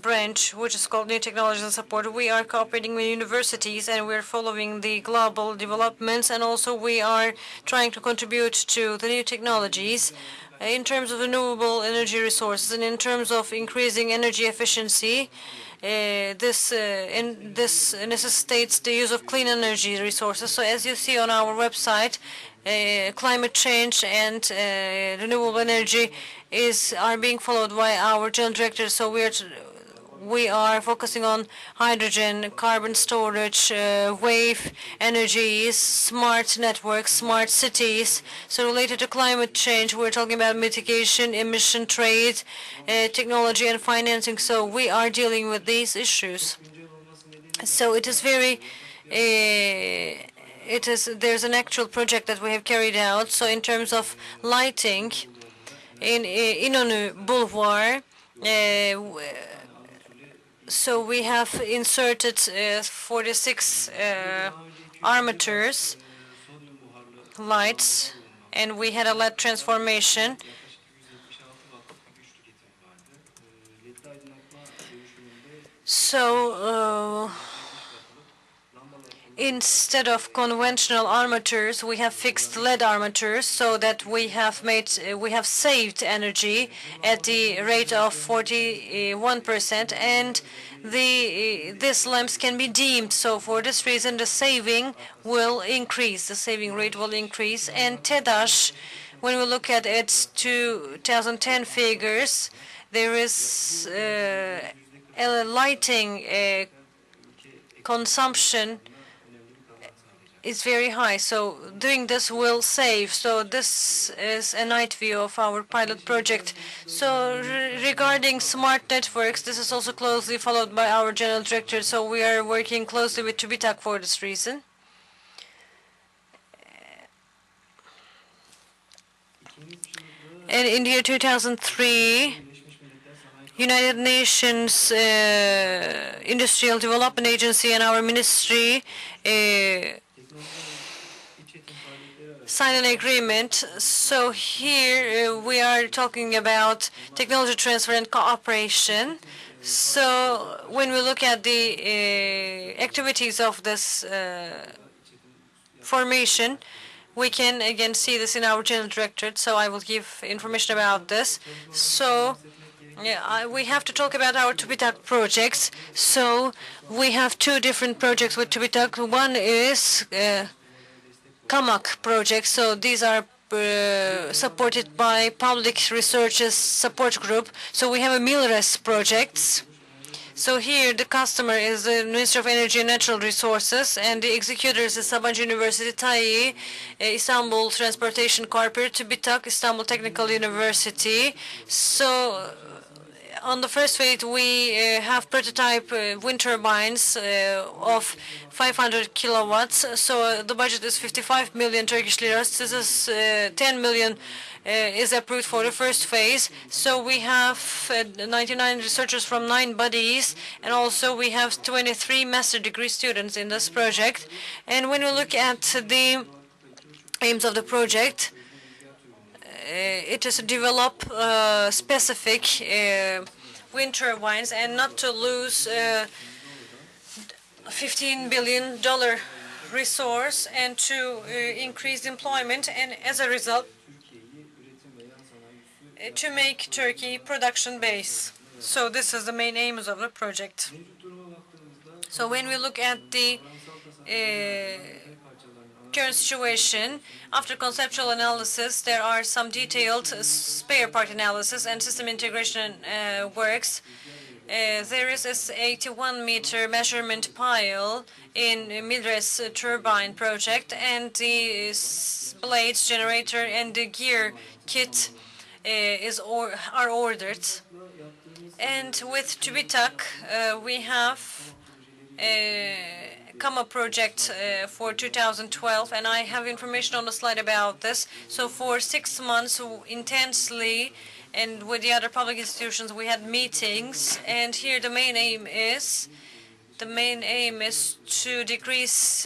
branch, which is called New Technologies and Support. We are cooperating with universities and we're following the global developments, and also we are trying to contribute to the new technologies in terms of renewable energy resources and in terms of increasing energy efficiency. This necessitates the use of clean energy resources. So as you see on our website, climate change and renewable energy are being followed by our general director. So we are focusing on hydrogen, carbon storage, wave energies, smart networks, smart cities. So related to climate change, we're talking about mitigation, emission trade, technology and financing. So we are dealing with these issues. So it is very there's an actual project that we have carried out. So in terms of lighting in İnönü Boulevard, so we have inserted 46 armatures, lights, and we had a LED transformation. So instead of conventional armatures, we have fixed LED armatures, so that we have saved energy at the rate of 41%, and these lamps can be dimmed. So for this reason, the saving will increase. The saving rate will increase. And TEDAŞ, when we look at its 2010 figures, there is a lighting consumption is very high. So doing this will save. So this is a night view of our pilot project. So regarding smart networks, this is also closely followed by our general director. So we are working closely with TÜBİTAK for this reason. And in the year 2003, United Nations Industrial Development Agency and our ministry signed an agreement. So here we are talking about technology transfer and cooperation. So when we look at the activities of this formation, we can again see this in our general directorate. So I will give information about this. So we have to talk about our TWEC projects. So we have two different projects with TWEC. One is CAMAC project. So these are supported by Public Researchers Support Group. So we have a MILRES projects. So here the customer is the Ministry of Energy and Natural Resources, and the executors is Sabancı University, TAI, Istanbul Transportation Corporation, TÜBİTAK, Istanbul Technical University. So on the first phase, we have prototype wind turbines of 500 kilowatts. So the budget is 55 million Turkish liras. This is 10 million is approved for the first phase. So we have 99 researchers from 9 bodies, and also we have 23 master degree students in this project. And when we look at the aims of the project, it is to develop specific wind turbines and not to lose $15 billion resource, and to increase employment, and as a result to make Turkey production base. So this is the main aims of the project. So when we look at the current situation, after conceptual analysis, there are some detailed spare part analysis and system integration works. There is this 81-meter measurement pile in MILRES turbine project, and the blades, generator, and the gear kit are ordered. And with TÜBİTAK, we have CAMA project for 2012, and I have information on the slide about this. So for 6 months, intensely, and with the other public institutions, we had meetings. And here the main aim is to decrease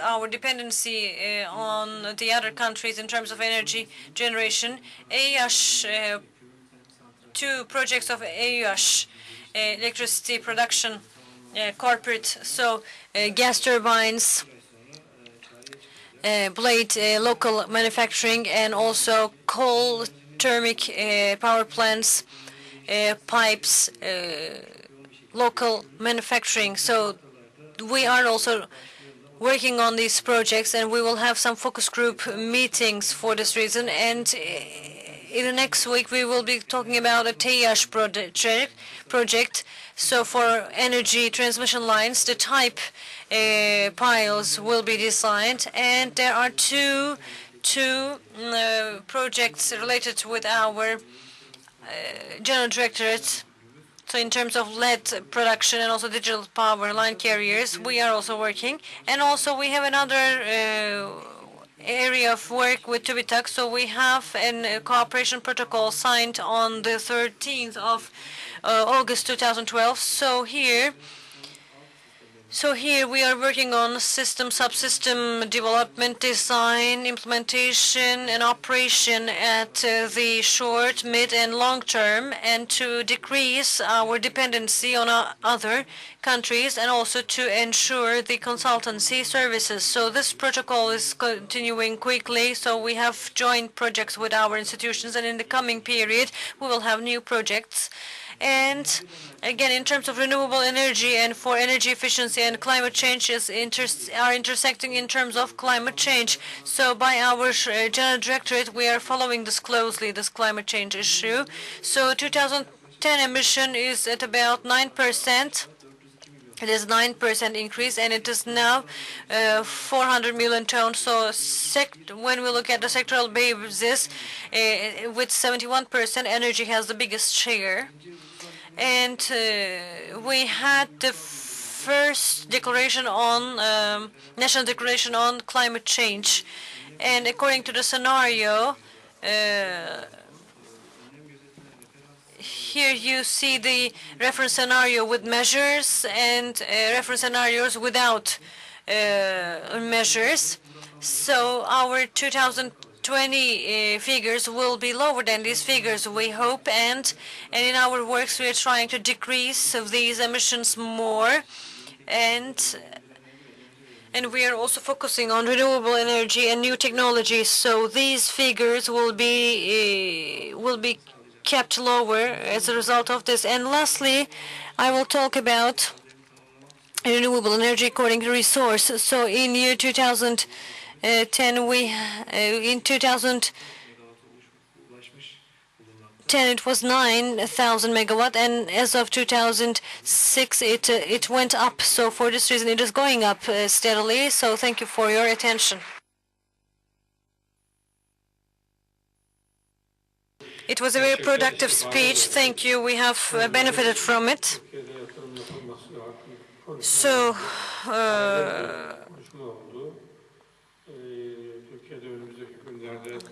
our dependency on the other countries in terms of energy generation. EYAŞ, 2 projects of EYAŞ, electricity production corporate, so gas turbines, blade local manufacturing, and also coal thermic power plants, pipes, local manufacturing. So we are also working on these projects, and we will have some focus group meetings for this reason. And in the next week, we will be talking about a TEAŞ project. So for energy transmission lines, the type piles will be designed, and there are two projects related with our general directorate. So in terms of LED production and also digital power line carriers, we are also working. And also we have another area of work with TÜBİTAK. So we have a cooperation protocol signed on the 13th of August 2012. So here we are working on system, subsystem development, design, implementation, and operation at the short, mid, and long term, and to decrease our dependency on other countries, and also to ensure the consultancy services. So this protocol is continuing quickly. So we have joint projects with our institutions, and in the coming period we will have new projects. And again, in terms of renewable energy and for energy efficiency and climate change are intersecting in terms of climate change. So by our general directorate, we are following this closely, this climate change issue. So 2010 emission is at about 9%. It is 9% increase, and it is now 400 million tons. So when we look at the sectoral basis, with 71%, energy has the biggest share. And we had the first declaration on national declaration on climate change. And according to the scenario, here you see the reference scenario with measures and reference scenarios without measures. So our 2020 figures will be lower than these figures, we hope, and in our works we are trying to decrease these emissions more, and we are also focusing on renewable energy and new technologies. So these figures will be kept lower as a result of this. And lastly, I will talk about renewable energy according to resource. So in year 2010, in 2010 it was 9,000 megawatt, and as of 2006 it went up. So for this reason it is going up steadily. So thank you for your attention. It was a very productive speech. Thank you. We have benefited from it. So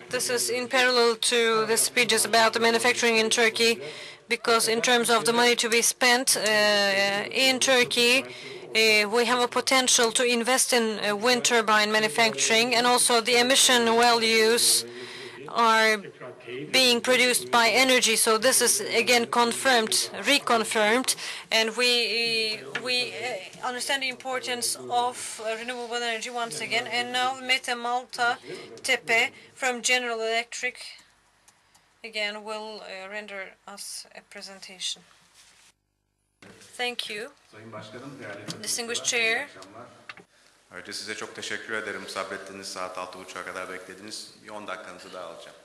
this is in parallel to the speeches about the manufacturing in Turkey, because in terms of the money to be spent in Turkey, we have a potential to invest in wind turbine manufacturing, and also the emission values are being produced by energy. So this is again reconfirmed, and we understand the importance of renewable energy once again. And now Mete Malta Tepe from General Electric again will render us a presentation. Thank you. Distinguished Chair. Ayrıca size çok teşekkür ederim. Sabrettiğiniz saat 6.30'a kadar beklediniz. Bir 10 dakikanızı daha alacağım.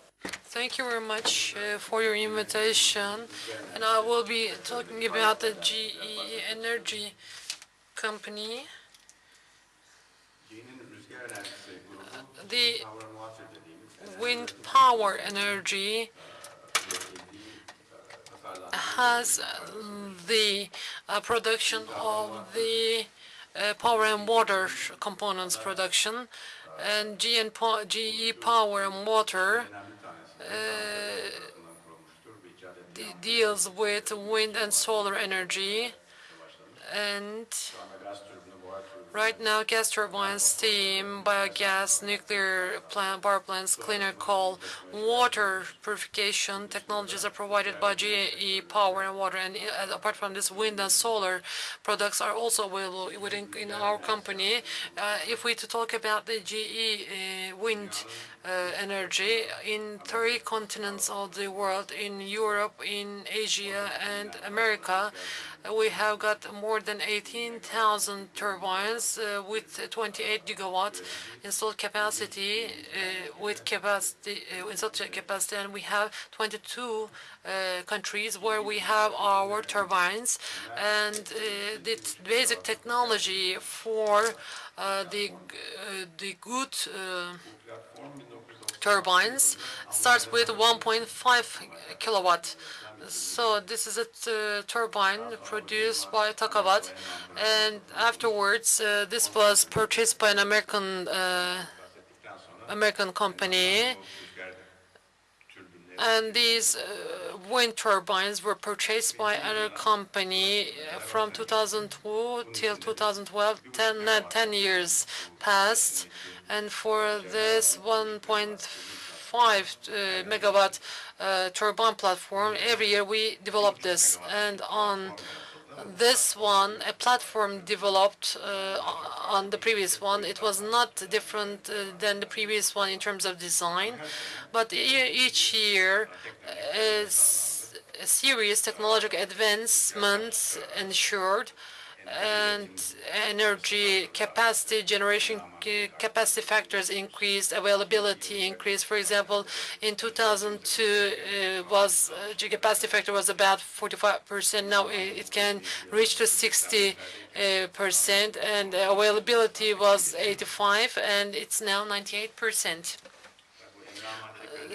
Thank you very much for your invitation, and I will be talking about the GE Energy Company. The wind power energy has the production of the power and water components production, and GE Power and Water deals with wind and solar energy, and right now gas turbines, steam, biogas, nuclear power plants, cleaner coal, water purification technologies are provided by GE Power and Water, and apart from this, wind and solar products are also available in our company. If we to talk about the GE wind energy in 3 continents of the world, in Europe, in Asia, and America, we have got more than 18,000 turbines with 28 gigawatts installed capacity, installed capacity, and we have 22 countries where we have our turbines. And the basic technology for the good turbines starts with 1.5 kilowatt. So this is a turbine produced by Takabat, and afterwards this was purchased by an American company, and these wind turbines were purchased by another company from 2002 till 2012. 10 years passed, and for this 1.5 megawatt turbine platform, every year we develop this. And on this one, a platform developed on the previous one. It was not different than the previous one in terms of design, but each year a serious technological advancements ensured, and energy capacity, generation capacity factors increased, availability increased. For example, in 2002 capacity factor was about 45%. Now it can reach to 60%, and availability was 85%, and it's now 98%.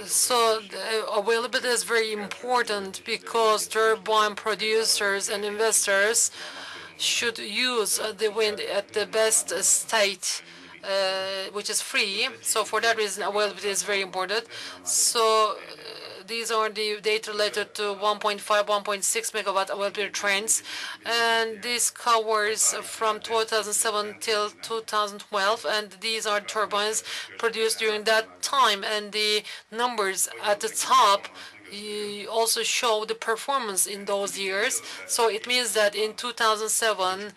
So the availability is very important, because turbine producers and investors should use the wind at the best state, which is free. So for that reason, availability is very important. So these are the data related to 1.5, 1.6 megawatt availability trends, and this covers from 2007 till 2012, and these are turbines produced during that time, and the numbers at the top also show the performance in those years. So it means that in 2007,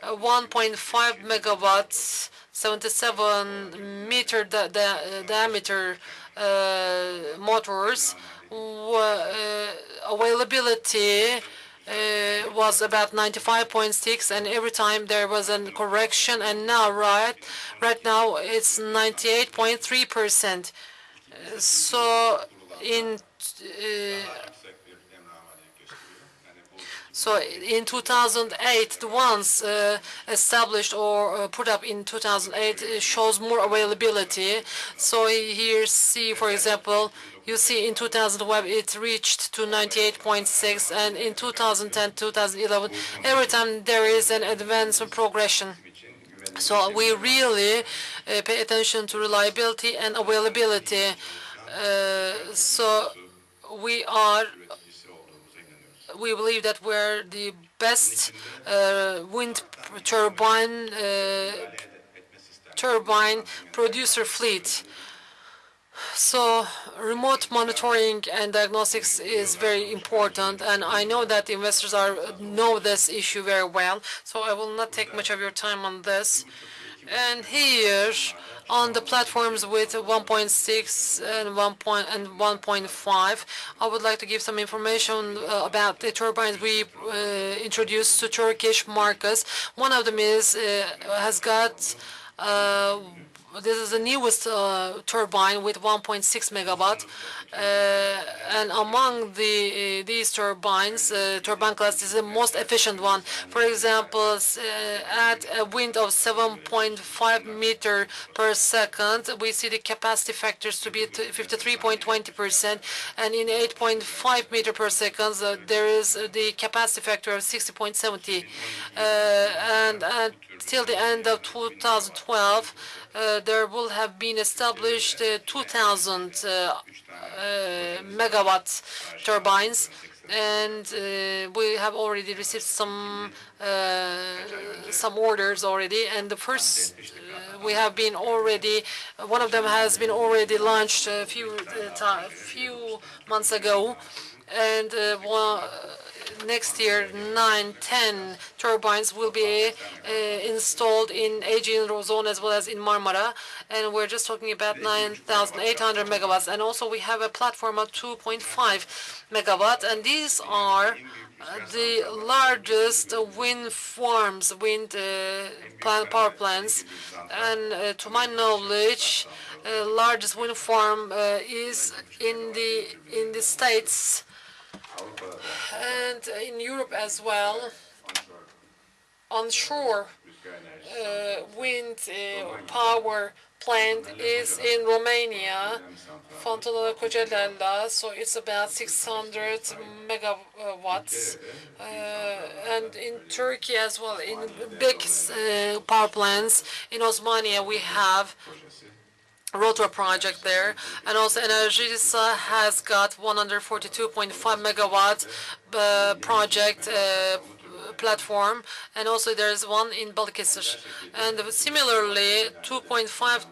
1.5 megawatts 77-meter diameter motors. Availability was about 95.6, and every time there was a correction, and now right now it's 98.3%. So in 2008, the ones established or put up in 2008 shows more availability. So here see, for example, you see in 2012 it reached to 98.6, and in 2010, 2011, every time there is an advanced progression. So we really pay attention to reliability and availability. So we believe that we're the best wind turbine producer fleet. So remote monitoring and diagnostics is very important, and I know that investors know this issue very well, so I will not take much of your time on this. And here, on the platforms with 1.6 and 1.5, I would like to give some information about the turbines we introduced to Turkish markets. One of them has got this is the newest turbine with 1.6 megawatt, and among these turbines, turbine class is the most efficient one. For example, at a wind of 7.5 meter per second, we see the capacity factors to be 53.20%, and in 8.5 meter per second, there is the capacity factor of 60.70, and until the end of 2012. There will have been established 2,000 megawatt turbines, and we have already received some orders already. And the first we have been already, one of them has been already launched a few months ago, and next year 9-10 turbines will be installed in Aegean zone as well as in Marmara, and we're just talking about 9,800 megawatts. And also we have a platform of 2.5 megawatt, and these are the largest wind farms, power plants, and to my knowledge, largest wind farm is in the States and in Europe as well. Onshore wind power plant is in Romania, Fontana Cogelella, so it's about 600 megawatts. And in Turkey as well, in big power plants, in Osmania we have Rotor project there, and also Enerjisa has got 142.5 megawatt project platform, and also there is one in Balıkesir. And similarly, 2.5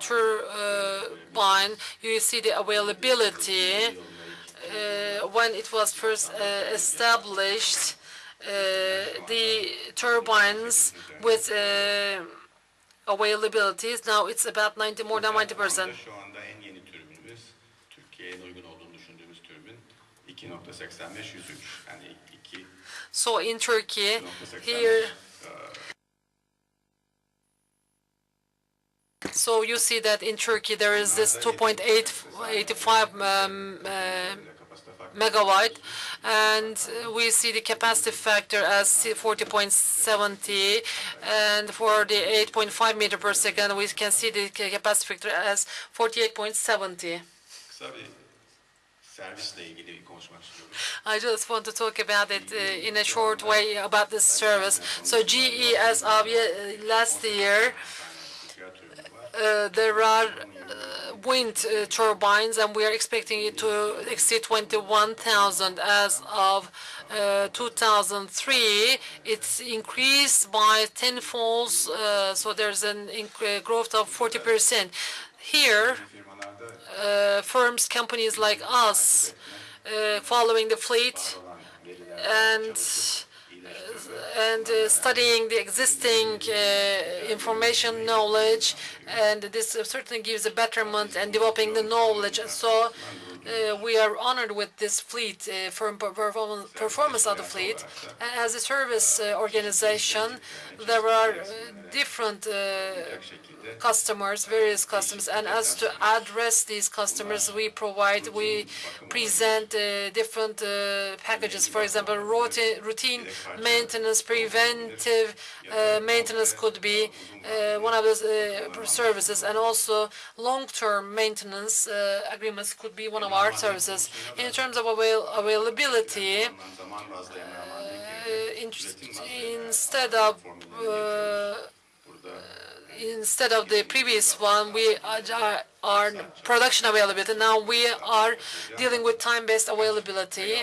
turbine, you see the availability when it was first established, the turbines with availabilities. Now it's about more than 90%. So in Turkey, here, so you see that in Turkey there is this 2.85 megawatt, and we see the capacity factor as 40.70, and for the 8.5 meter per second we can see the capacity factor as 48.70. I just want to talk about it in a short way about this service. So GE, as of last year, there are wind turbines, and we are expecting it to exceed 21,000. As of 2003, it's increased by tenfold, so there's an growth of 40%. Here, firms, companies like us, following the fleet, and studying the existing information knowledge, and this certainly gives a betterment and developing the knowledge. So we are honored with this fleet for performance of the fleet. And as a service organization, there are different customers, various customers, and as to address these customers, we present different packages. For example, routine maintenance, preventive maintenance could be one of those services, and also long-term maintenance agreements could be one of our services. In terms of availability, instead of the previous one, we are production availability. Now we are dealing with time-based availability.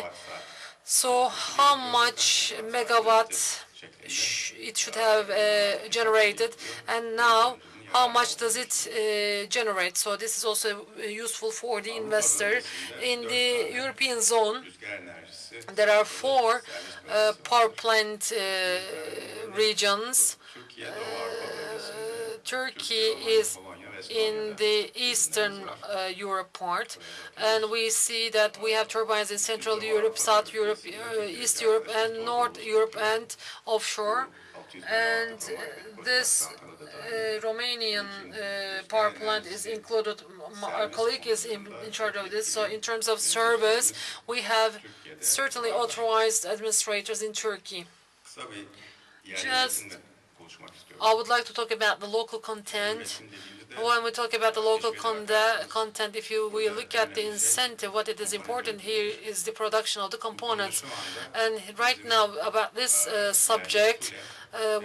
So how much megawatts it should have generated, and now how much does it generate? So this is also useful for the investor. In the European zone, there are 4 power plant regions. Turkey is in the Eastern Europe part, and we see that we have turbines in Central Europe, South Europe, East Europe, and North Europe, and offshore. And this Romanian power plant is included. Our colleague is in charge of this. So in terms of service, we have certainly authorized administrators in Turkey. I would like to talk about the local content. When we talk about the local content, if we look at the incentive, what it is important here is the production of the components. And right now, about this subject,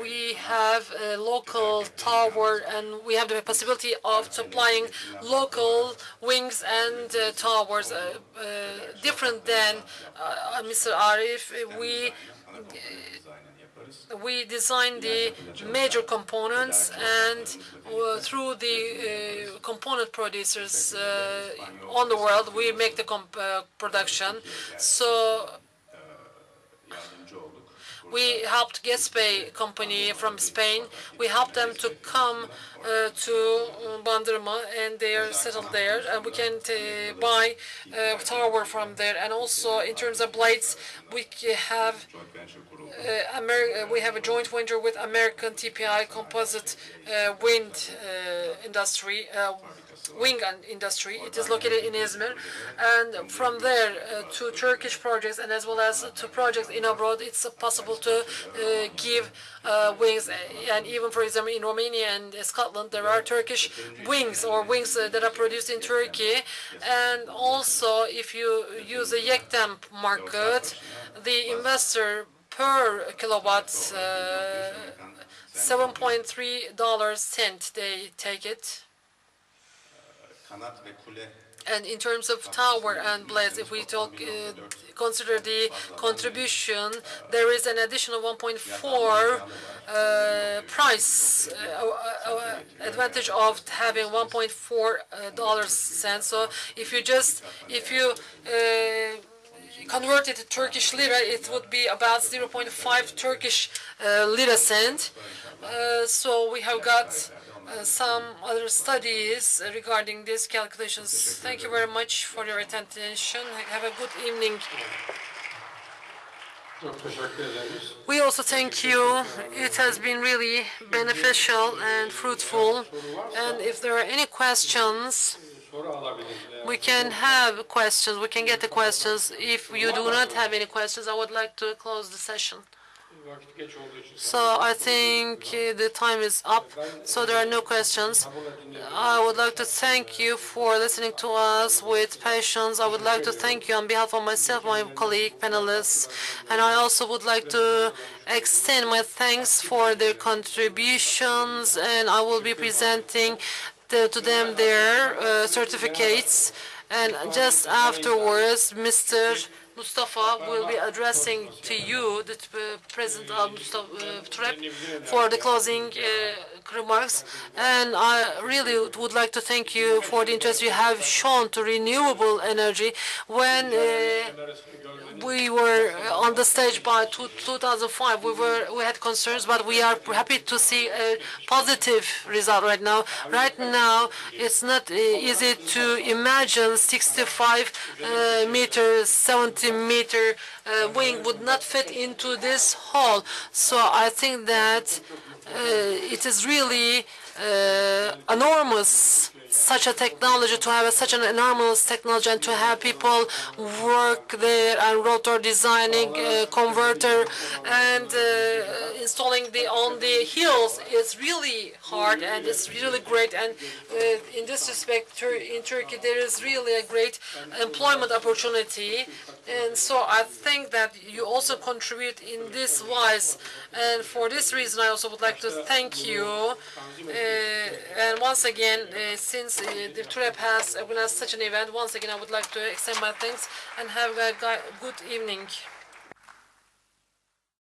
we have a local tower, and we have the possibility of supplying local wings and towers. Different than Mr. Arif, we design the major components, and through the component producers on the world, we make the production. So we helped Gespe company from Spain. We helped them to come to Bandırma, and they are settled there, and we can buy tower from there. And also in terms of blades, we have a joint venture with American TPI Composite Wind Industry. Wing industry. It is located in Izmir, and from there to Turkish projects, and as well as to projects in abroad, it's possible to give wings. And even, for example, in Romania and Scotland, there are Turkish wings that are produced in Turkey. And also, if you use the Yektem market, the investor per kilowatt, $7.3 they take it. And in terms of tower and blades, if we consider the contribution, there is an additional 1.4 price advantage of having $1.4 cents. So if you convert it to Turkish lira, it would be about 0.5 Turkish lira cent. So we have got some other studies regarding these calculations. Thank you very much for your attention. Have a good evening. We also thank you. It has been really beneficial and fruitful. And if there are any questions, we can have questions. We can get the questions. If you do not have any questions, I would like to close the session. So I think the time is up, so there are no questions. I would like to thank you for listening to us with patience. I would like to thank you on behalf of myself, my colleague, panelists, and I also would like to extend my thanks for their contributions, and I will be presenting to them their certificates. And just afterwards, Mr. Mustafa will be addressing to you, the President of TWEC, for the closing remarks. And I really would like to thank you for the interest you have shown to renewable energy. When we were on the stage by 2005, we had concerns, but we are happy to see a positive result right now. Right now, it's not easy to imagine 65 meters, 70-meter wing would not fit into this hall. So I think that it is really enormous, such a technology, to have such an enormous technology, and to have people work there and rotor designing, converter, and installing on the hills is really hard, and it's really great. And in this respect, in Turkey, there is really a great employment opportunity. And so I think that you also contribute in this wise. And for this reason, I also would like to thank you. And once again, since the TWEC has organized such an event, once again, I would like to extend my thanks and have a good evening.